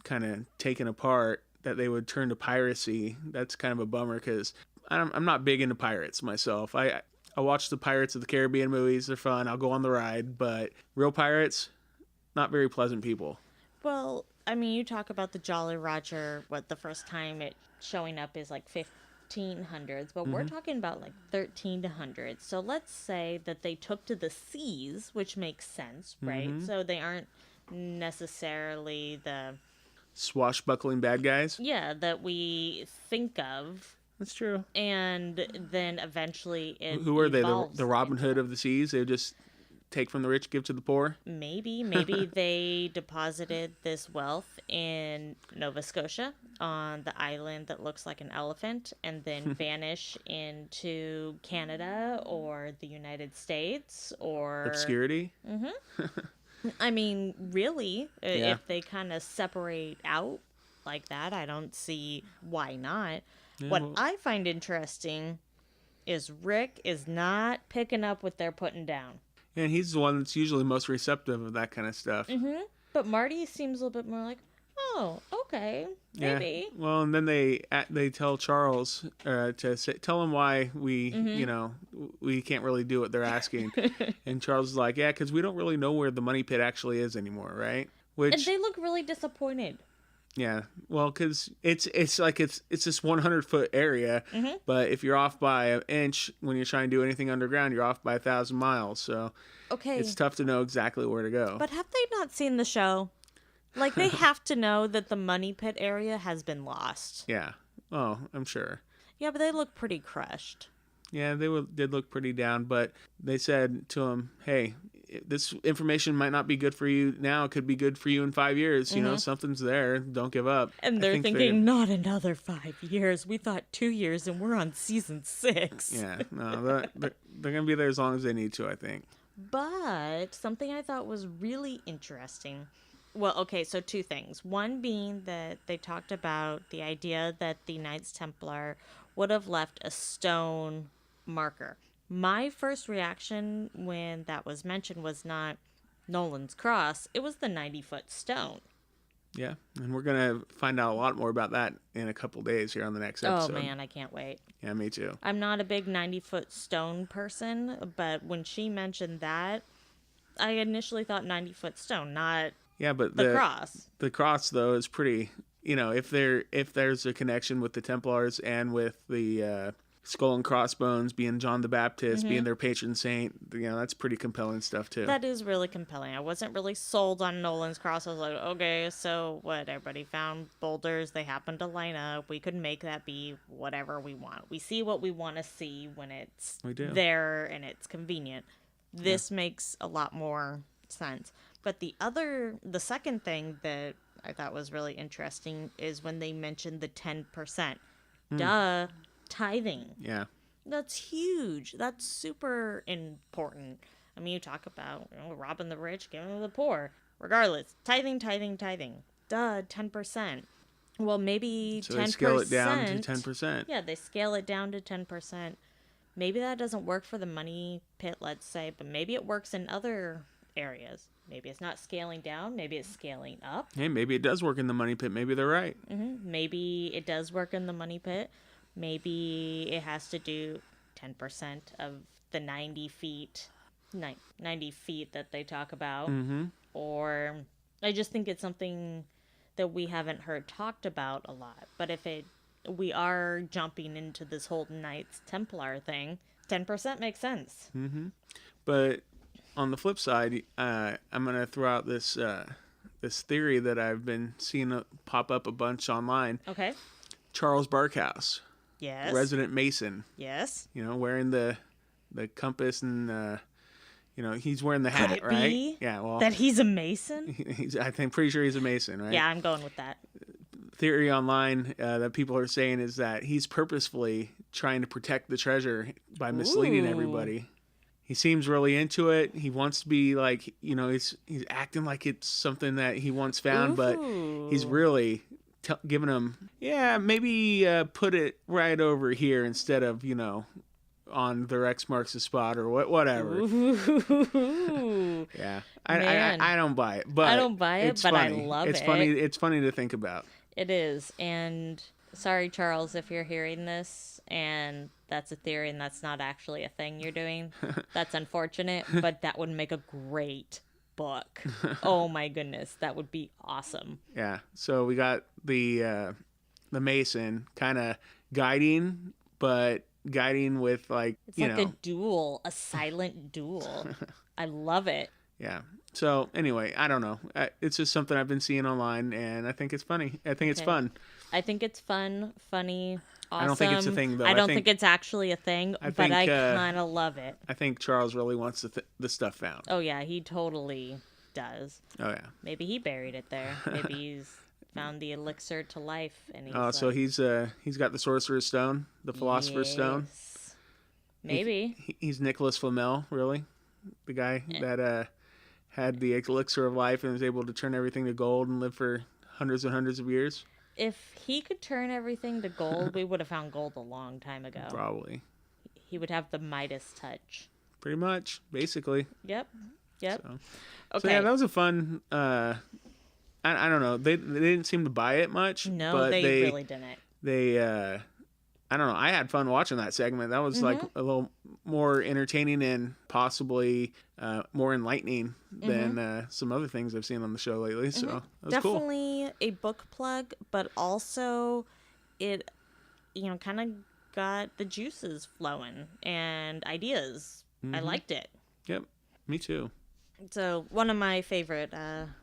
Speaker 3: kind of taken apart, that they would turn to piracy. That's kind of a bummer, because I'm not big into pirates myself. I watch the Pirates of the Caribbean movies. They're fun. I'll go on the ride. But real pirates, not very pleasant people.
Speaker 2: Well, I mean, you talk about the Jolly Roger, the first time it showing up is like 1500s, but we're talking about like 1300s. So let's say that they took to the seas, which makes sense, right? So they aren't necessarily the
Speaker 3: Swashbuckling bad guys?
Speaker 2: Yeah, that we think of.
Speaker 3: That's true.
Speaker 2: And then eventually it
Speaker 3: Who are they?
Speaker 2: evolves
Speaker 3: The Robin
Speaker 2: into
Speaker 3: Hood
Speaker 2: that.
Speaker 3: of the seas? They would just take from the rich, give to the poor?
Speaker 2: Maybe they deposited this wealth in Nova Scotia on the island that looks like an elephant, and then vanish into Canada or the United States or
Speaker 3: Obscurity?
Speaker 2: I mean, really,
Speaker 3: Yeah.
Speaker 2: if they kind of separate out like that, I don't see why not.
Speaker 3: Yeah,
Speaker 2: What
Speaker 3: well-
Speaker 2: I find interesting is Rick is not picking up what they're putting down.
Speaker 3: And he's the one that's usually most receptive of that kind of stuff.
Speaker 2: But Marty seems a little bit more like, oh, okay, maybe.
Speaker 3: Yeah. Well, and then they tell Charles tell him why we we can't really do what they're asking, and Charles is like, yeah, because we don't really know where the money pit actually is anymore, right? Which
Speaker 2: And they look really disappointed.
Speaker 3: yeah, well, because it's this 100-foot area, but if you're off by an inch when you're trying to do anything underground, you're off by 1,000 miles. So
Speaker 2: Okay,
Speaker 3: it's tough to know exactly where to go.
Speaker 2: but have they not seen the show? Like, they have to know that the money pit area has been lost.
Speaker 3: Yeah. Oh, I'm sure.
Speaker 2: Yeah, but they look pretty crushed.
Speaker 3: Yeah, did look pretty down, but they said to him, hey, this information might not be good for you now. It could be good for you in 5 years. You know, something's there. Don't give up.
Speaker 2: And
Speaker 3: I
Speaker 2: they're
Speaker 3: think
Speaker 2: thinking, not another 5 years. We thought 2 years, and we're on season 6.
Speaker 3: Yeah, no, they're going to be there as long as they need to, I think.
Speaker 2: But something I thought was really interesting. Well, okay, so 2 things. One being that they talked about the idea that the Knights Templar would have left a stone marker. My first reaction when that was mentioned was not, Nolan's cross, it was the 90-foot stone.
Speaker 3: Yeah, and we're gonna find out a lot more about that in a couple days here on the next episode.
Speaker 2: Oh man, I can't wait.
Speaker 3: Yeah, me too.
Speaker 2: I'm not a big 90-foot stone person, but when she mentioned that, I initially thought 90-foot stone, not
Speaker 3: Yeah, but
Speaker 2: the cross.
Speaker 3: The cross though is pretty. You know, if there's a connection with the Templars and with the skull and crossbones being John the Baptist, being their patron saint, you know, that's pretty compelling stuff too.
Speaker 2: That is really compelling. I wasn't really sold on Nolan's cross. I was like, okay, so what? Everybody found boulders. They happened to line up. We could make that be whatever we want. We see what we want to see when it's there and it's convenient. This makes a lot more sense. But the second thing that I thought was really interesting is when they mentioned the 10%. Duh. Tithing.
Speaker 3: Yeah.
Speaker 2: That's huge. That's super important. I mean, you talk about robbing the rich, giving to the poor. Regardless, tithing. Duh, 10%. Well, maybe 10%.
Speaker 3: So they scale it down to 10%.
Speaker 2: Yeah, they scale it down to 10%. Maybe that doesn't work for the money pit, let's say, but maybe it works in other areas. Maybe it's not scaling down. Maybe it's scaling up.
Speaker 3: Hey, maybe it does work in the money pit. Maybe they're right.
Speaker 2: Maybe it does work in the money pit. Maybe it has to do 10% of the 90 feet that they talk about. Or I just think it's something that we haven't heard talked about a lot. But if we are jumping into this whole Knights Templar thing, 10% makes sense.
Speaker 3: But on the flip side, I'm going to throw out this theory that I've been seeing pop up a bunch online.
Speaker 2: Okay.
Speaker 3: Charles Barkhouse.
Speaker 2: Yes.
Speaker 3: Resident Mason.
Speaker 2: Yes.
Speaker 3: You know, wearing the compass and you know, he's wearing the hat,
Speaker 2: Could it
Speaker 3: right?
Speaker 2: be
Speaker 3: Yeah, well,
Speaker 2: that he's a Mason?
Speaker 3: I think pretty sure he's a Mason, right?
Speaker 2: Yeah, I'm going with that.
Speaker 3: Theory online that people are saying is that he's purposefully trying to protect the treasure by misleading everybody. He seems really into it. He wants to be like, you know, he's acting like it's something that he once found, but he's really giving him, maybe put it right over here instead of, you know, on the X marks the spot or whatever. Yeah, I don't buy it, but
Speaker 2: I don't buy it, but
Speaker 3: funny.
Speaker 2: I love
Speaker 3: it's
Speaker 2: it.
Speaker 3: Funny. It's funny to think about.
Speaker 2: It is, and sorry, Charles, if you're hearing this, and that's a theory and that's not actually a thing you're doing. That's unfortunate, but that would make a great book. Oh my goodness, that would be awesome.
Speaker 3: Yeah. So we got the Mason kind of guiding, but guiding with like
Speaker 2: it's like a duel, a silent duel. I love it.
Speaker 3: Yeah. So anyway, I don't know. It's just something I've been seeing online, and I think it's funny. I think it's fun.
Speaker 2: I think it's fun, funny, awesome.
Speaker 3: I don't think it's a thing, though.
Speaker 2: I don't think it's actually a thing, but I kind of love it.
Speaker 3: I think Charles really wants the stuff found.
Speaker 2: Oh, yeah, he totally does.
Speaker 3: Oh, yeah.
Speaker 2: Maybe he buried it there. Maybe he's found the elixir to life. And
Speaker 3: so he's got the Sorcerer's Stone, the Philosopher's Stone.
Speaker 2: Maybe.
Speaker 3: He's Nicholas Flamel, really? The guy that had the elixir of life and was able to turn everything to gold and live for hundreds and hundreds of years.
Speaker 2: If he could turn everything to gold, we would have found gold a long time ago.
Speaker 3: Probably.
Speaker 2: He would have the Midas touch.
Speaker 3: Pretty much, basically.
Speaker 2: Yep.
Speaker 3: So,
Speaker 2: Okay.
Speaker 3: So yeah, that was a fun. I don't know. They didn't seem to buy it much.
Speaker 2: No,
Speaker 3: but
Speaker 2: they really didn't.
Speaker 3: They I don't know. I had fun watching that segment. That was like a little more entertaining and possibly more enlightening than some other things I've seen on the show lately. So that was
Speaker 2: definitely a book plug, but also it, kind of got the juices flowing and ideas. I liked it.
Speaker 3: Yep, me too.
Speaker 2: So one of my favorite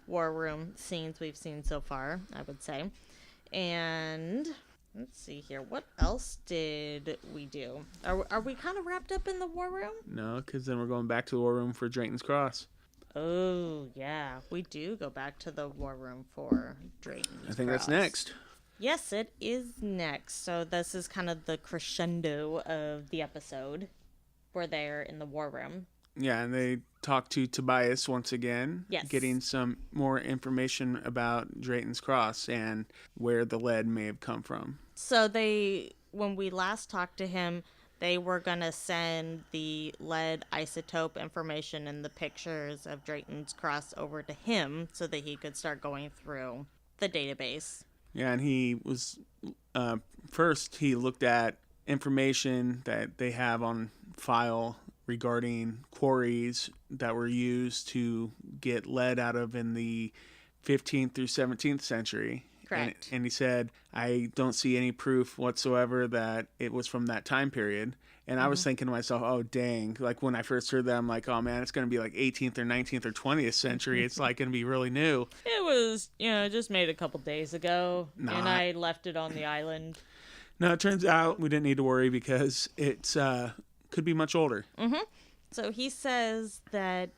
Speaker 2: war room scenes we've seen so far, I would say. And let's see here. What else did we do? Are we kind of wrapped up in the war room?
Speaker 3: No, because then we're going back to the war room for Drayton's Cross.
Speaker 2: Oh, yeah. We do go back to the war room for Drayton's
Speaker 3: I think
Speaker 2: Cross.
Speaker 3: that's next.
Speaker 2: Yes, it is next. So this is kind of the crescendo of the episode. We're there in the war room.
Speaker 3: Yeah, and they talk to Tobias once again,
Speaker 2: yes,
Speaker 3: getting some more information about Drayton's Cross and where the lead may have come from.
Speaker 2: So when we last talked to him, they were going to send the lead isotope information and the pictures of Drayton's Cross over to him so that he could start going through the database.
Speaker 3: Yeah, and he was first he looked at information that they have on file regarding quarries that were used to get lead out of in the 15th through 17th century.
Speaker 2: Correct.
Speaker 3: And he said, I don't see any proof whatsoever that it was from that time period. And I was thinking to myself, oh, dang. Like when I first heard that, I'm like, oh, man, it's going to be like 18th or 19th or 20th century. It's like going to be really new.
Speaker 2: It was, just made a couple days ago,
Speaker 3: Nah.
Speaker 2: and I left it on the island.
Speaker 3: No, it turns out we didn't need to worry because it's could be much older.
Speaker 2: So he says that,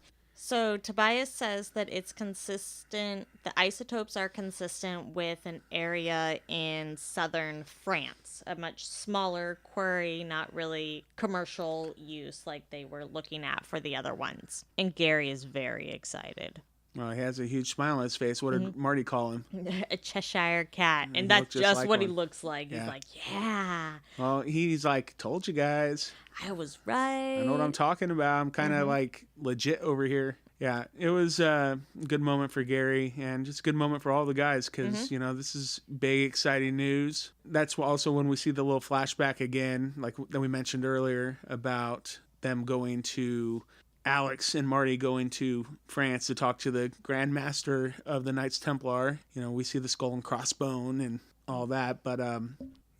Speaker 2: Tobias says that it's consistent, the isotopes are consistent with an area in southern France, a much smaller quarry, not really commercial use like they were looking at for the other ones. And Gary is very excited.
Speaker 3: Well, he has a huge smile on his face. What did Marty call him?
Speaker 2: A Cheshire cat. And
Speaker 3: He
Speaker 2: that's
Speaker 3: looked just
Speaker 2: just
Speaker 3: like
Speaker 2: what he
Speaker 3: one.
Speaker 2: looks like.
Speaker 3: Yeah.
Speaker 2: He's like, yeah,
Speaker 3: Well, he's like, told you guys.
Speaker 2: I was right.
Speaker 3: I know what I'm talking about. I'm kind of like legit over here. Yeah, it was a good moment for Gary and just a good moment for all the guys because, this is big, exciting news. That's also when we see the little flashback again, like that we mentioned earlier about them going to Alex and Marty going to France to talk to the Grand Master of the Knights Templar. We see the skull and crossbone and all that, but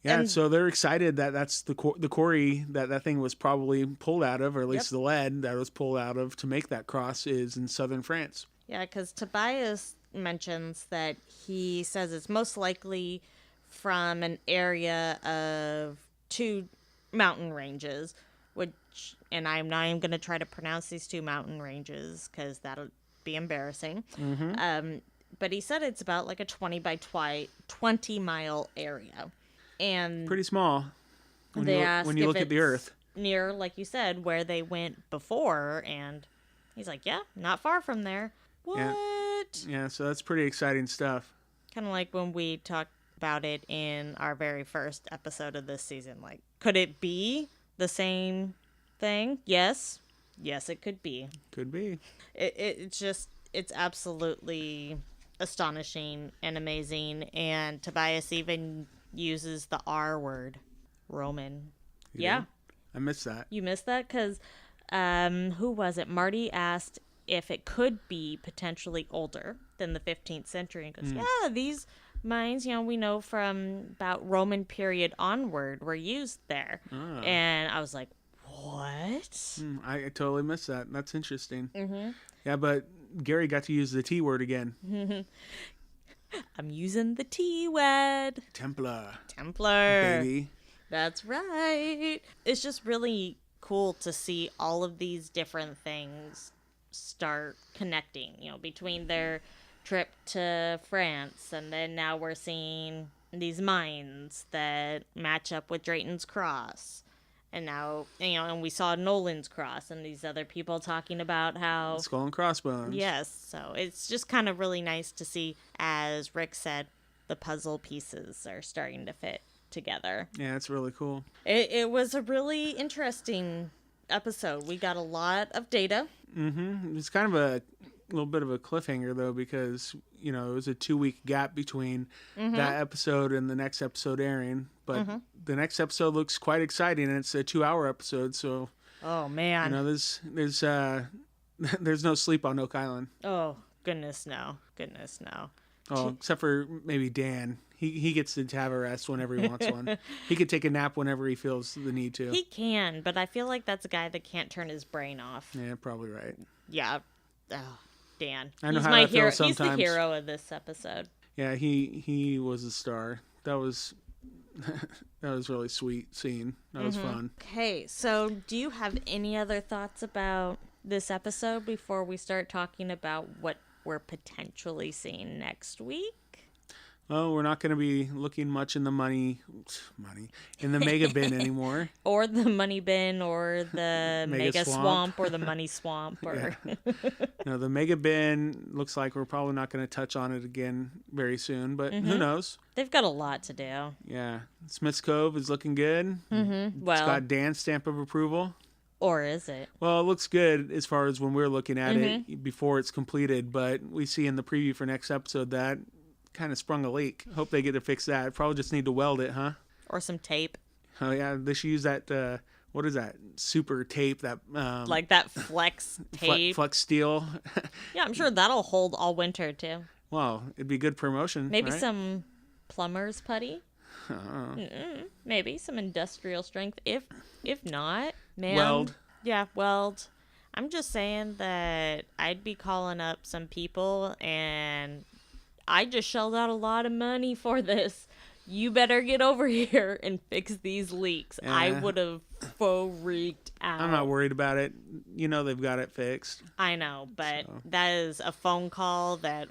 Speaker 2: And-
Speaker 3: so they're excited that that's the quarry that thing was probably pulled out of, or at least the lead that was pulled out of to make that cross is in southern France.
Speaker 2: Yeah, because Tobias mentions that he says it's most likely from an area of 2 mountain ranges, and I'm not even going to try to pronounce these 2 mountain ranges because that'll be embarrassing. But he said it's about like a 20 by 20 mile area. And
Speaker 3: Pretty small when
Speaker 2: they
Speaker 3: you
Speaker 2: asked
Speaker 3: when you
Speaker 2: if
Speaker 3: look at the
Speaker 2: it's
Speaker 3: Earth.
Speaker 2: near, like you said, where they went before, and he's like, yeah, not far from there. What?
Speaker 3: Yeah, so that's pretty exciting stuff.
Speaker 2: Kind of like when we talked about it in our very first episode of this season. Like, could it be the same thing? Yes, it could be.
Speaker 3: Could be.
Speaker 2: It's absolutely astonishing and amazing. And Tobias even uses the R word, Roman.
Speaker 3: You
Speaker 2: Yeah.
Speaker 3: did? I missed that.
Speaker 2: You missed that because who was it? Marty asked if it could be potentially older than the 15th century. And goes, yeah, these mines, we know from about Roman period onward were used there. And I was like, what?
Speaker 3: I totally missed that. That's interesting. Yeah, but Gary got to use the T word again.
Speaker 2: I'm using the T word.
Speaker 3: Templar.
Speaker 2: Templar. That's right. It's just really cool to see all of these different things start connecting, between their trip to France, and then now we're seeing these mines that match up with Drayton's Cross. And now, and we saw Nolan's Cross and these other people talking about how...
Speaker 3: Skull and crossbones.
Speaker 2: Yes, so it's just kind of really nice to see, as Rick said, the puzzle pieces are starting to fit together.
Speaker 3: Yeah, it's really cool.
Speaker 2: It was a really interesting episode. We got a lot of data.
Speaker 3: It's kind of a little bit of a cliffhanger, though, because, it was a 2-week gap between that episode and the next episode airing. But the next episode looks quite exciting, and it's a 2-hour episode, so...
Speaker 2: Oh, man.
Speaker 3: There's no sleep on Oak Island.
Speaker 2: Oh, goodness no. Goodness no.
Speaker 3: Oh, except for maybe Dan. He gets to have a rest whenever he wants one. He could take a nap whenever he feels the need to.
Speaker 2: He can, but I feel like that's a guy that can't turn his brain off.
Speaker 3: Yeah, probably right.
Speaker 2: Yeah. Oh, Dan.
Speaker 3: I know
Speaker 2: He's
Speaker 3: how
Speaker 2: my
Speaker 3: that feels
Speaker 2: hero. He's
Speaker 3: sometimes.
Speaker 2: the hero of this episode.
Speaker 3: Yeah, he was a star. That was that was really sweet scene. That was fun.
Speaker 2: Okay, so do you have any other thoughts about this episode before we start talking about what we're potentially seeing next week?
Speaker 3: Oh, we're not going to be looking much in the in the mega bin anymore.
Speaker 2: Or the money bin, or the
Speaker 3: Mega
Speaker 2: mega
Speaker 3: swamp.
Speaker 2: swamp, or the money swamp, or
Speaker 3: No, the mega bin looks like we're probably not going to touch on it again very soon, but who knows?
Speaker 2: they've got a lot to do.
Speaker 3: Yeah. Smith's Cove is looking good. It's
Speaker 2: Well,
Speaker 3: got Dan's stamp of approval.
Speaker 2: or is it?
Speaker 3: Well, it looks good as far as when we're looking at it before it's completed, but we see in the preview for next episode that kind of sprung a leak. Hope they get to fix that. Probably just need to weld it, huh?
Speaker 2: Or some tape,
Speaker 3: Oh yeah, they should use that. What is that? Super tape that
Speaker 2: like that flex tape.
Speaker 3: flex steel.
Speaker 2: Yeah, I'm sure that'll hold all winter too.
Speaker 3: Well, it'd be good promotion.
Speaker 2: Maybe
Speaker 3: right?
Speaker 2: some plumber's putty. Maybe some industrial strength. If not, man.
Speaker 3: Weld.
Speaker 2: Yeah, weld. I'm just saying that I'd be calling up some people, and I just shelled out a lot of money for this. You better get over here and fix these leaks. I
Speaker 3: Yeah.
Speaker 2: would have freaked out.
Speaker 3: I'm not worried about it. You know they've got it fixed.
Speaker 2: I know, but
Speaker 3: So.
Speaker 2: that is a phone call that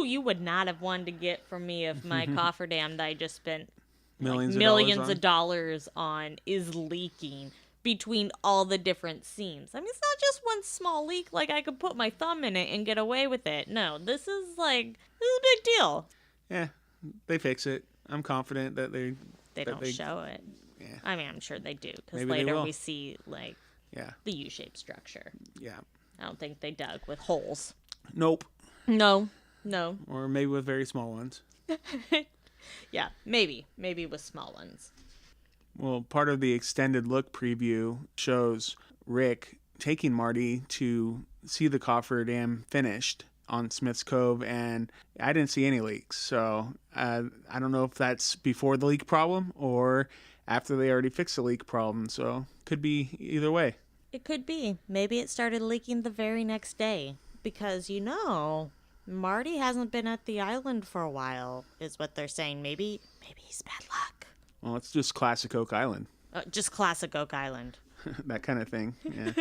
Speaker 2: you would not have wanted to get from me if my cofferdam that I just spent millions of dollars on is leaking between all the different seams. I mean, it's not just one small leak. Like, I could put my thumb in it and get away with it. No, this is a big deal.
Speaker 3: Yeah, they fix it. I'm confident that
Speaker 2: They
Speaker 3: that
Speaker 2: don't show it.
Speaker 3: Yeah.
Speaker 2: I mean, I'm sure they do, because
Speaker 3: Maybe they
Speaker 2: later
Speaker 3: will.
Speaker 2: we see, like,
Speaker 3: Yeah.
Speaker 2: the U-shaped structure.
Speaker 3: Yeah.
Speaker 2: I don't think they dug with holes.
Speaker 3: Nope.
Speaker 2: No.
Speaker 3: Or maybe with very small ones.
Speaker 2: Yeah, maybe with small ones.
Speaker 3: Well, part of the extended look preview shows Rick taking Marty to see the cofferdam finished on Smith's Cove, and I didn't see any leaks. So I don't know if that's before the leak problem or after they already fixed the leak problem. So could be either way.
Speaker 2: It could be. Maybe it started leaking the very next day. Because, Marty hasn't been at the island for a while, is what they're saying. Maybe he's bad luck.
Speaker 3: Well, it's just classic Oak Island,
Speaker 2: Just classic Oak Island.
Speaker 3: that kind of thing. Yeah.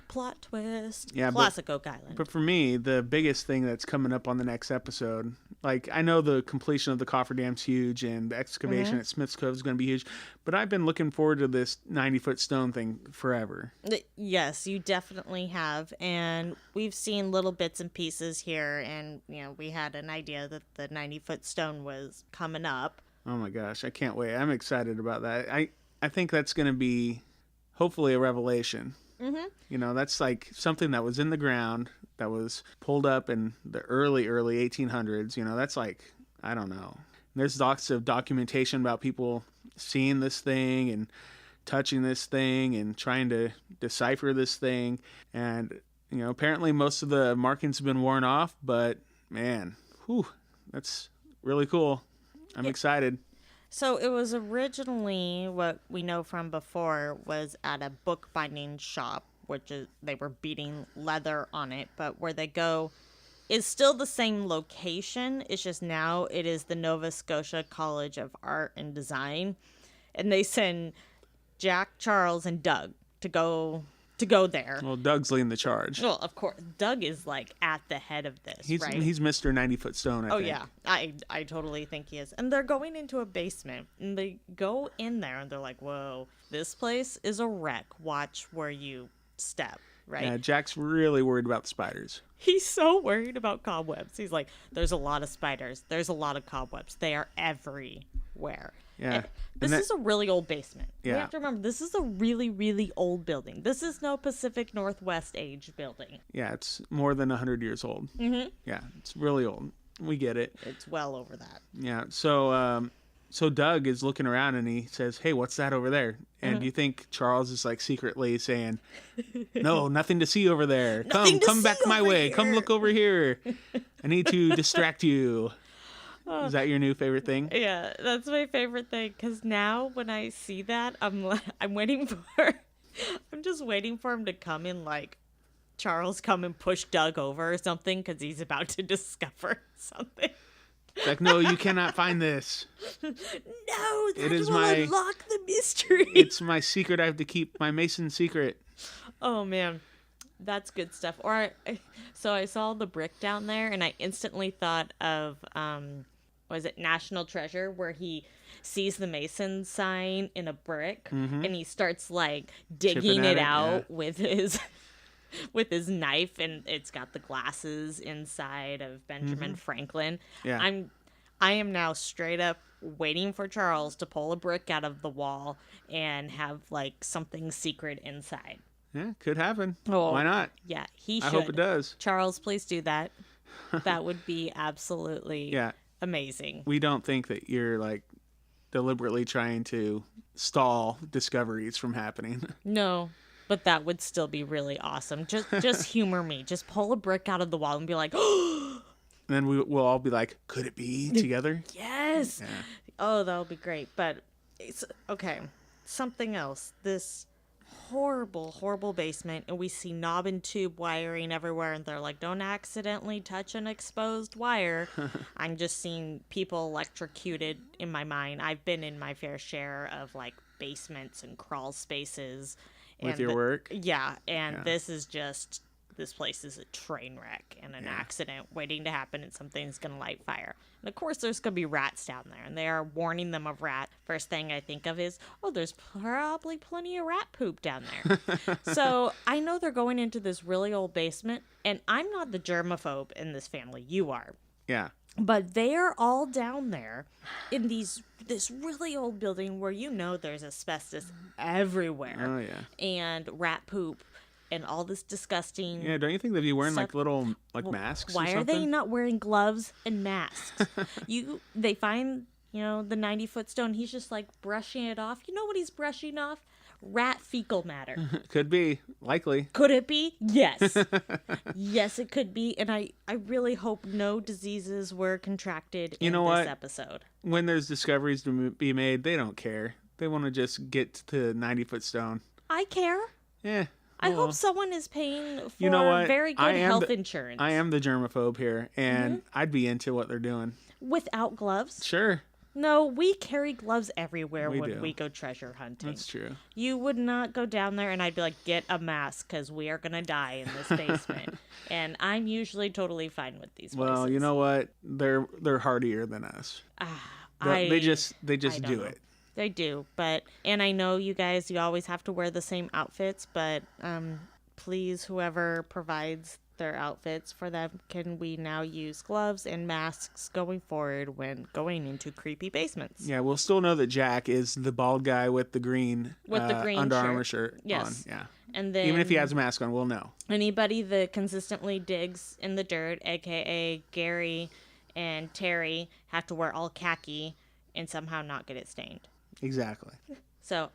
Speaker 2: Plot twist.
Speaker 3: Yeah,
Speaker 2: classic Oak Island.
Speaker 3: But for me, the biggest thing that's coming up on the next episode, like, I know the completion of the cofferdam's huge and the excavation at Smith's Cove is going to be huge, but I've been looking forward to this 90-foot stone thing forever.
Speaker 2: Yes, you definitely have. And we've seen little bits and pieces here, and, we had an idea that the 90-foot stone was coming up.
Speaker 3: Oh my gosh, I can't wait. I'm excited about that. I think that's going to be hopefully a revelation. That's like something that was in the ground that was pulled up in the early 1800s. That's like, I don't know. There's lots of documentation about people seeing this thing and touching this thing and trying to decipher this thing. And, apparently most of the markings have been worn off, but man, that's really cool. I'm excited.
Speaker 2: So it was originally, what we know from before, was at a bookbinding shop, which is, they were beating leather on it, but where they go is still the same location. It's just now it is the Nova Scotia College of Art and Design, and they send Jack, Charles, and Doug to go there.
Speaker 3: Well, Doug's leading the charge.
Speaker 2: Well, of course, Doug is like at the head of this, right?
Speaker 3: He's Mr. 90-foot stone, I think.
Speaker 2: Yeah, I totally think he is. And they're going into a basement, and they go in there, and they're like, whoa, this place is a wreck. Watch where you step, right?
Speaker 3: Yeah, Jack's really worried about the spiders.
Speaker 2: He's so worried about cobwebs. He's like, there's a lot of spiders. There's a lot of cobwebs. They are everywhere.
Speaker 3: Yeah.
Speaker 2: This is a really old basement.
Speaker 3: Yeah.
Speaker 2: We have to remember, this is a really, really old building. This is no Pacific Northwest age building.
Speaker 3: Yeah, it's more than 100 years old. Mm-hmm. Yeah, it's really old. We get it.
Speaker 2: It's well over that.
Speaker 3: Yeah, so Doug is looking around and he says, hey, what's that over there? And do you think Charles is like secretly saying, no, nothing to see over there. Come back my way. Come look over here. I need to distract you. Is that your new favorite thing?
Speaker 2: Yeah, that's my favorite thing. Because now when I see that, I'm just waiting for him to come in, like, Charles come and push Doug over or something, because he's about to discover something.
Speaker 3: It's like, no, you cannot find this.
Speaker 2: No, that
Speaker 3: is
Speaker 2: will
Speaker 3: my-
Speaker 2: unlock the mystery.
Speaker 3: It's my secret. I have to keep my Mason secret.
Speaker 2: Oh man, that's good stuff. So I saw the brick down there, and I instantly thought of was it National Treasure, where he sees the Mason sign in a brick and he starts like digging
Speaker 3: Chipping at
Speaker 2: it
Speaker 3: it,
Speaker 2: out
Speaker 3: yeah.
Speaker 2: with his with his knife, and it's got the glasses inside of Benjamin Franklin.
Speaker 3: Yeah.
Speaker 2: I am now straight up waiting for Charles to pull a brick out of the wall and have like something secret inside.
Speaker 3: Yeah, could happen.
Speaker 2: Oh,
Speaker 3: Why not?
Speaker 2: Yeah, he
Speaker 3: I
Speaker 2: should.
Speaker 3: hope it does.
Speaker 2: Charles, please do that. That would be absolutely
Speaker 3: Yeah.
Speaker 2: amazing.
Speaker 3: We don't think that you're like deliberately trying to stall discoveries from happening.
Speaker 2: No, but that would still be really awesome. Just humor me. Just pull a brick out of the wall and be like, oh,
Speaker 3: And then we'll all be like, could it be together?
Speaker 2: yes.
Speaker 3: Yeah.
Speaker 2: Oh, that would be great. But it's okay. Something else. This horrible, horrible basement, and we see knob and tube wiring everywhere, and they're like, don't accidentally touch an exposed wire. I'm just seeing people electrocuted in my mind. I've been in my fair share of like basements and crawl spaces.
Speaker 3: With
Speaker 2: and
Speaker 3: your work?
Speaker 2: Yeah, and
Speaker 3: Yeah.
Speaker 2: this place is a train wreck and an accident waiting to happen, and something's going to light fire. And of course, there's going to be rats down there, and they are warning them of rat. First thing I think of is, oh, there's probably plenty of rat poop down there. So I know they're going into this really old basement, and I'm not the germaphobe in this family. You are.
Speaker 3: Yeah.
Speaker 2: But they are all down there in this really old building where there's asbestos everywhere.
Speaker 3: Oh, yeah.
Speaker 2: And rat poop and all this disgusting.
Speaker 3: Yeah, don't you think they'd be wearing like
Speaker 2: Stuff-
Speaker 3: little like masks or
Speaker 2: Why are they
Speaker 3: something?
Speaker 2: not wearing gloves and masks? They find, the 90-foot stone. He's just like brushing it off. You know what he's brushing off? Rat fecal matter.
Speaker 3: Could be. Likely.
Speaker 2: Could it be? Yes. Yes, it could be. And I really hope no diseases were contracted in
Speaker 3: know
Speaker 2: this
Speaker 3: what?
Speaker 2: episode.
Speaker 3: When there's discoveries to be made, they don't care. They want to just get to 90-foot stone.
Speaker 2: I care.
Speaker 3: Yeah.
Speaker 2: I
Speaker 3: well,
Speaker 2: hope someone is paying for
Speaker 3: You know what?
Speaker 2: very good
Speaker 3: I am
Speaker 2: health
Speaker 3: the-
Speaker 2: insurance.
Speaker 3: I am the germaphobe here, and I'd be into what they're doing.
Speaker 2: Without gloves?
Speaker 3: Sure.
Speaker 2: No, we carry gloves everywhere
Speaker 3: We
Speaker 2: when
Speaker 3: do.
Speaker 2: we go treasure hunting.
Speaker 3: That's true.
Speaker 2: You would not go down there and I'd be like, get a mask because we are going to die in this basement. And I'm usually totally fine with these places.
Speaker 3: Well, you know what? They're hardier than us. They just
Speaker 2: I
Speaker 3: do
Speaker 2: don't know.
Speaker 3: it.
Speaker 2: They do, and I know you guys, you always have to wear the same outfits, but please, whoever provides their outfits for them, can we now use gloves and masks going forward when going into creepy basements?
Speaker 3: Yeah, we'll still know that Jack is the bald guy with the green Under Armour shirt
Speaker 2: Yes.
Speaker 3: on. Yeah.
Speaker 2: And then
Speaker 3: Even if he has a mask on, we'll know.
Speaker 2: anybody that consistently digs in the dirt, aka Gary and Terry, have to wear all khaki and somehow not get it stained.
Speaker 3: Exactly.
Speaker 2: So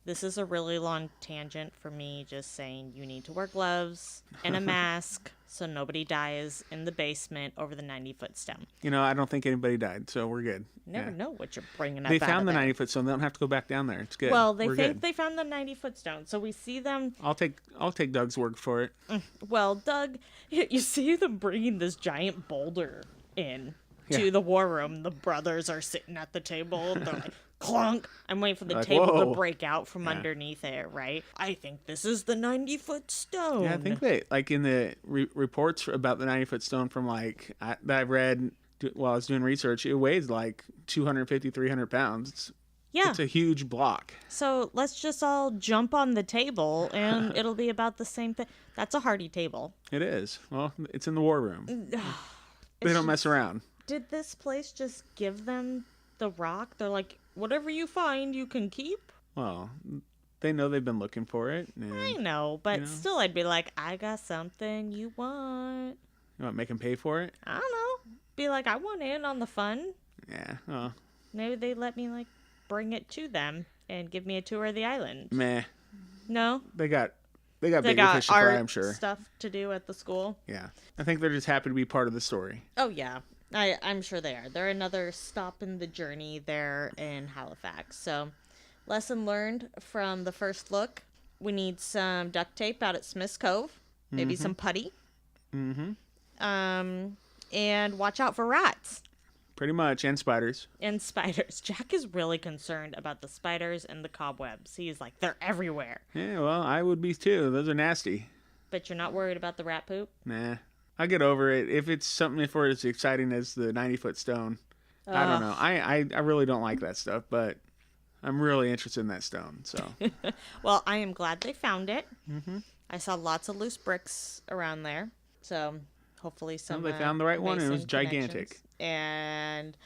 Speaker 2: this is a really long tangent for me just saying you need to wear gloves and a mask so nobody dies in the basement over the 90-foot stone.
Speaker 3: I don't think anybody died, so we're good.
Speaker 2: You never know what you're bringing up.
Speaker 3: They
Speaker 2: out
Speaker 3: found
Speaker 2: of
Speaker 3: the
Speaker 2: there.
Speaker 3: 90-foot stone. They don't have to go back down there. It's good.
Speaker 2: Well, they
Speaker 3: We're
Speaker 2: think
Speaker 3: good.
Speaker 2: they found the 90-foot stone, so we see them.
Speaker 3: I'll take Doug's word for it.
Speaker 2: Well, Doug, you see them bringing this giant boulder in
Speaker 3: Yeah.
Speaker 2: to the war room. The brothers are sitting at the table. They're like, clunk. I'm waiting for the
Speaker 3: Like,
Speaker 2: table
Speaker 3: whoa.
Speaker 2: to break out from underneath it, right? I think this is the 90-foot stone.
Speaker 3: Yeah, I think they like in the reports about the 90-foot stone from that I've read while I was doing research. It weighs like 250, 300 pounds.
Speaker 2: Yeah.
Speaker 3: It's a huge block.
Speaker 2: So let's just all jump on the table and it'll be about the same thing. That's a hardy table.
Speaker 3: It is. Well, it's in the war room. They don't mess around.
Speaker 2: Did this place just give them the rock? They're like, whatever you find, you can keep?
Speaker 3: Well, they know they've been looking for it. And
Speaker 2: I know, but still I'd be like, I got something you want.
Speaker 3: you want to make them pay for it?
Speaker 2: I don't know. Be like, I want in on the fun.
Speaker 3: Yeah. Oh,
Speaker 2: Maybe they let me bring it to them and give me a tour of the island.
Speaker 3: meh.
Speaker 2: No?
Speaker 3: They got
Speaker 2: They
Speaker 3: bigger
Speaker 2: got
Speaker 3: fish to fry,
Speaker 2: art
Speaker 3: I'm sure.
Speaker 2: stuff to do at the school.
Speaker 3: Yeah. I think they're just happy to be part of the story.
Speaker 2: Oh, yeah. I'm sure they are. They're another stop in the journey there in Halifax. So, lesson learned from the first look. We need some duct tape out at Smith's Cove. Maybe some putty.
Speaker 3: Mm-hmm.
Speaker 2: And watch out for rats
Speaker 3: Pretty much. And spiders.
Speaker 2: and spiders. Jack is really concerned about the spiders and the cobwebs. He's like, they're everywhere.
Speaker 3: Yeah, well, I would be too. Those are nasty.
Speaker 2: But you're not worried about the rat poop?
Speaker 3: Nah. I get over it. If it's something for as exciting as the 90-foot stone, I don't know. I really don't like that stuff, but I'm really interested in that stone. So,
Speaker 2: Well, I am glad they found it. Mm-hmm. I saw lots of loose bricks around there, so hopefully some.
Speaker 3: Well, they found the right one, and it was
Speaker 2: Mason
Speaker 3: gigantic.
Speaker 2: connections. And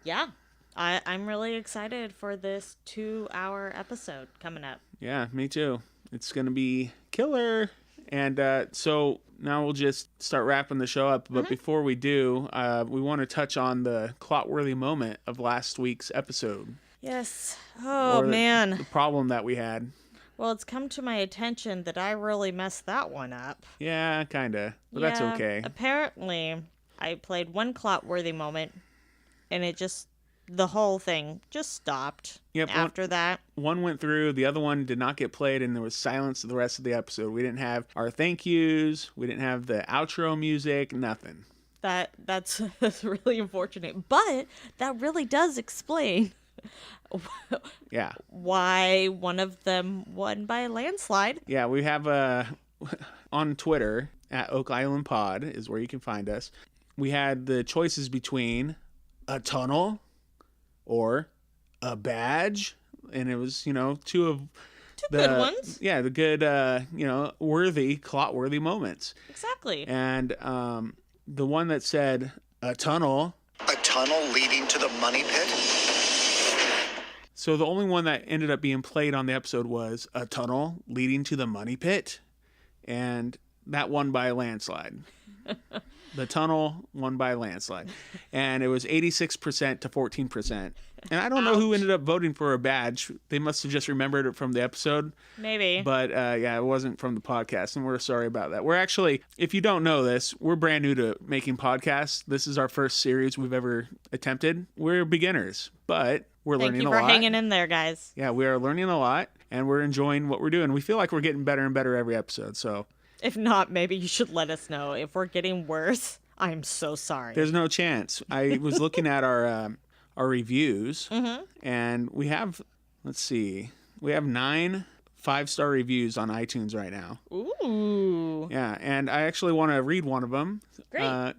Speaker 2: yeah, I'm really excited for this 2-hour episode coming up.
Speaker 3: Yeah, me too. It's gonna be killer. And so now we'll just start wrapping the show up. But before we do, we want to touch on the clot-worthy moment of last week's episode.
Speaker 2: Yes. Oh,
Speaker 3: Or
Speaker 2: man.
Speaker 3: the problem that we had.
Speaker 2: Well, it's come to my attention that I really messed that one up.
Speaker 3: Yeah, kinda. But that's
Speaker 2: Yeah,
Speaker 3: okay.
Speaker 2: Apparently, I played one clot-worthy moment, and the whole thing just stopped
Speaker 3: Yep,
Speaker 2: after that.
Speaker 3: One went through, the other one did not get played, and there was silence the rest of the episode. We didn't have our thank yous. We didn't have the outro music. Nothing.
Speaker 2: That's really unfortunate. But that really does explain
Speaker 3: Yeah.
Speaker 2: why one of them won by a landslide.
Speaker 3: Yeah, we have on Twitter at Oak Island Pod is where you can find us. We had the choices between a tunnel or a badge, and it was, two of the
Speaker 2: good ones.
Speaker 3: Yeah, the good worthy, clot-worthy moments.
Speaker 2: Exactly.
Speaker 3: And the one that said a tunnel.
Speaker 4: A tunnel leading to the money pit?
Speaker 3: So the only one that ended up being played on the episode was a tunnel leading to the money pit, and that won by a landslide. The tunnel won by a landslide, and it was 86% to 14%. And I don't know who ended up voting for a badge. They must have just remembered it from the episode.
Speaker 2: Maybe.
Speaker 3: But yeah, it wasn't from the podcast, and we're sorry about that. We're actually, if you don't know this, we're brand new to making podcasts. This is our first series we've ever attempted. We're beginners, but we're learning a lot.
Speaker 2: Thank you for hanging in there, guys.
Speaker 3: Yeah, we are learning a lot, and we're enjoying what we're doing. We feel like we're getting better and better every episode, so...
Speaker 2: If not, maybe you should let us know. If we're getting worse, I'm so sorry.
Speaker 3: There's no chance. I was looking at our reviews, and we have, let's see, we have 9 5-star reviews on iTunes right now.
Speaker 2: Ooh.
Speaker 3: Yeah, and I actually want to read one of them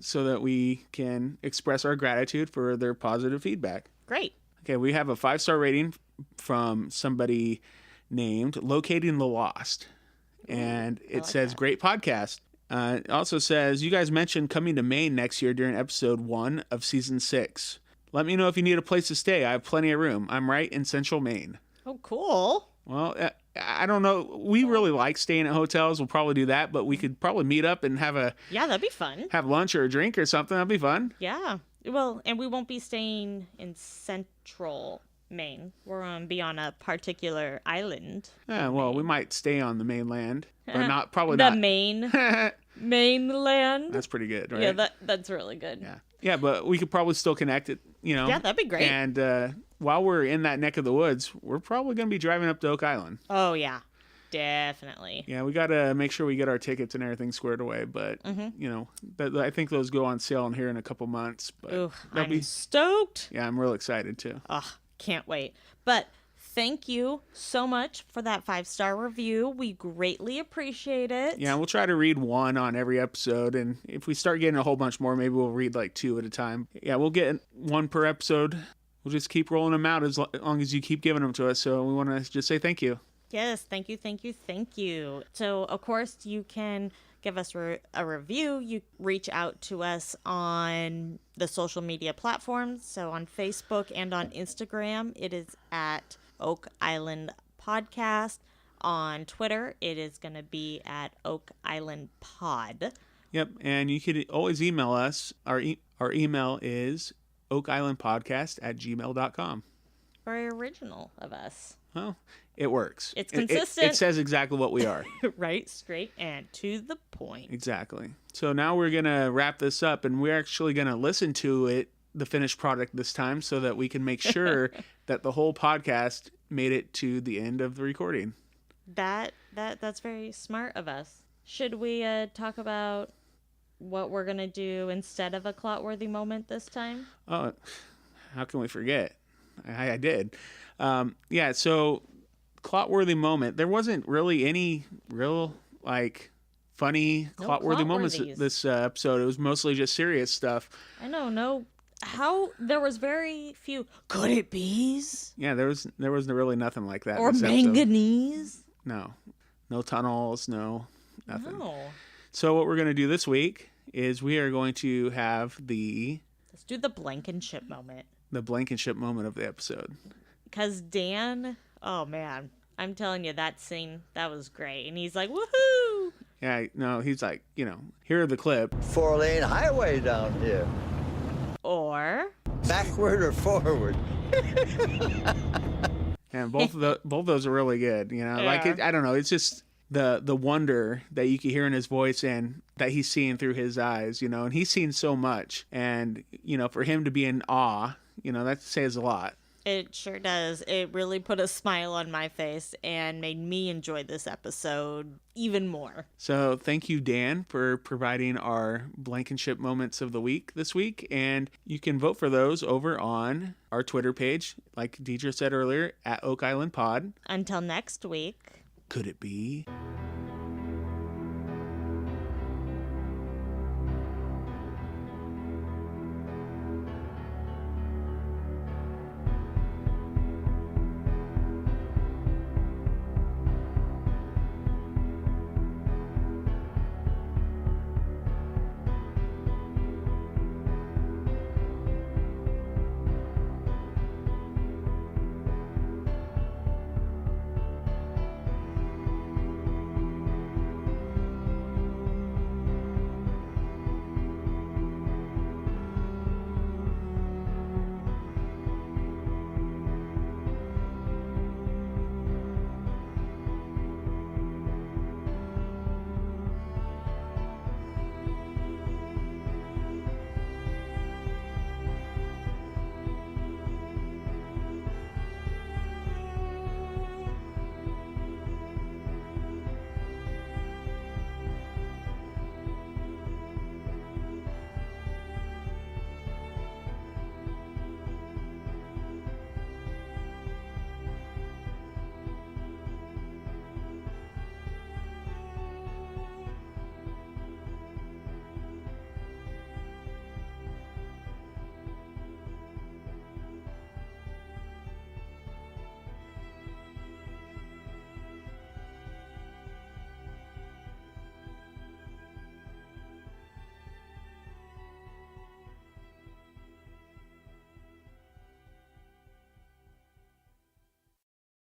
Speaker 3: so that we can express our gratitude for their positive feedback.
Speaker 2: Great.
Speaker 3: Okay, we have a 5-star rating from somebody named Locating the Lost. And it says, great podcast. It also says, you guys mentioned coming to Maine next year during episode 1 of season 6. Let me know if you need a place to stay. I have plenty of room. I'm right in central Maine.
Speaker 2: Oh, cool.
Speaker 3: Well, I don't know. We really like staying at hotels. We'll probably do that, but we could probably meet up and
Speaker 2: Yeah, that'd be fun.
Speaker 3: have lunch or a drink or something. That'd be fun.
Speaker 2: Yeah. Well, and we won't be staying in central Maine. We're going to be on a particular island.
Speaker 3: Yeah, well, we might stay on the mainland, but probably
Speaker 2: The
Speaker 3: not.
Speaker 2: mainland.
Speaker 3: That's pretty good, right?
Speaker 2: Yeah, that's really good.
Speaker 3: Yeah, but we could probably still connect it,
Speaker 2: Yeah, that'd be great.
Speaker 3: And while we're in that neck of the woods, we're probably going to be driving up to Oak Island.
Speaker 2: Oh, yeah. Definitely.
Speaker 3: Yeah, we got to make sure we get our tickets and everything squared away. But, I think those go on sale in here in a couple months. But
Speaker 2: Ooh, I'm stoked.
Speaker 3: Yeah, I'm real excited too.
Speaker 2: Oh, can't wait. But thank you so much for that 5-star review. We greatly appreciate it.
Speaker 3: Yeah, we'll try to read one on every episode. And if we start getting a whole bunch more, maybe we'll read like 2 at a time. Yeah, we'll get 1 per episode. We'll just keep rolling them out as long as you keep giving them to us. So we want to just say thank you.
Speaker 2: Yes, thank you, thank you, thank you. So, of course, you can give us a review. You reach out to us on the social media platforms. So on Facebook and on Instagram, it is at Oak Island Podcast. On Twitter, it is going to be at Oak Island Pod.
Speaker 3: Yep, and you could always email us. Our email is oakislandpodcast@gmail.com.
Speaker 2: Very original of us.
Speaker 3: Well, it works.
Speaker 2: It's consistent.
Speaker 3: It says exactly what we are.
Speaker 2: Right, straight, and to the point.
Speaker 3: Exactly. So now we're going to wrap this up, and we're actually going to listen to the finished product this time, so that we can make sure that the whole podcast made it to the end of the recording.
Speaker 2: That's very smart of us. Should we talk about what we're going to do instead of a clot-worthy moment this time?
Speaker 3: Oh, how can we forget? I did. Yeah, so clot-worthy moment. There wasn't really any real, funny,
Speaker 2: No
Speaker 3: plot-worthy moments
Speaker 2: plot-worthies.
Speaker 3: this episode. It was mostly just serious stuff.
Speaker 2: I know, no. How there was very few. Could it be's
Speaker 3: Yeah, there was really nothing like that. in
Speaker 2: or
Speaker 3: this episode.
Speaker 2: manganese?
Speaker 3: No tunnels, no nothing.
Speaker 2: No.
Speaker 3: So what we're going to do this week is we are going to have the
Speaker 2: Let's do the Blankenship moment.
Speaker 3: Blankenship moment of the episode.
Speaker 2: Because Dan, oh man, I'm telling you, that scene, that was great. And he's like, woohoo!
Speaker 3: Yeah, no, he's like, here are the clip.
Speaker 5: 4-lane highway down here.
Speaker 2: Or,
Speaker 5: Backward or forward?
Speaker 3: And both of those are really good. Like I don't know, it's just the wonder that you can hear in his voice and that he's seeing through his eyes, and he's seen so much, and for him to be in awe, that says a lot.
Speaker 2: it sure does. It really put a smile on my face and made me enjoy this episode even more.
Speaker 3: So thank you, Dan, for providing our Blankenship moments of the week this week. And you can vote for those over on our Twitter page, like Deidre said earlier, at Oak Island Pod.
Speaker 2: Until next week.
Speaker 3: Could it be?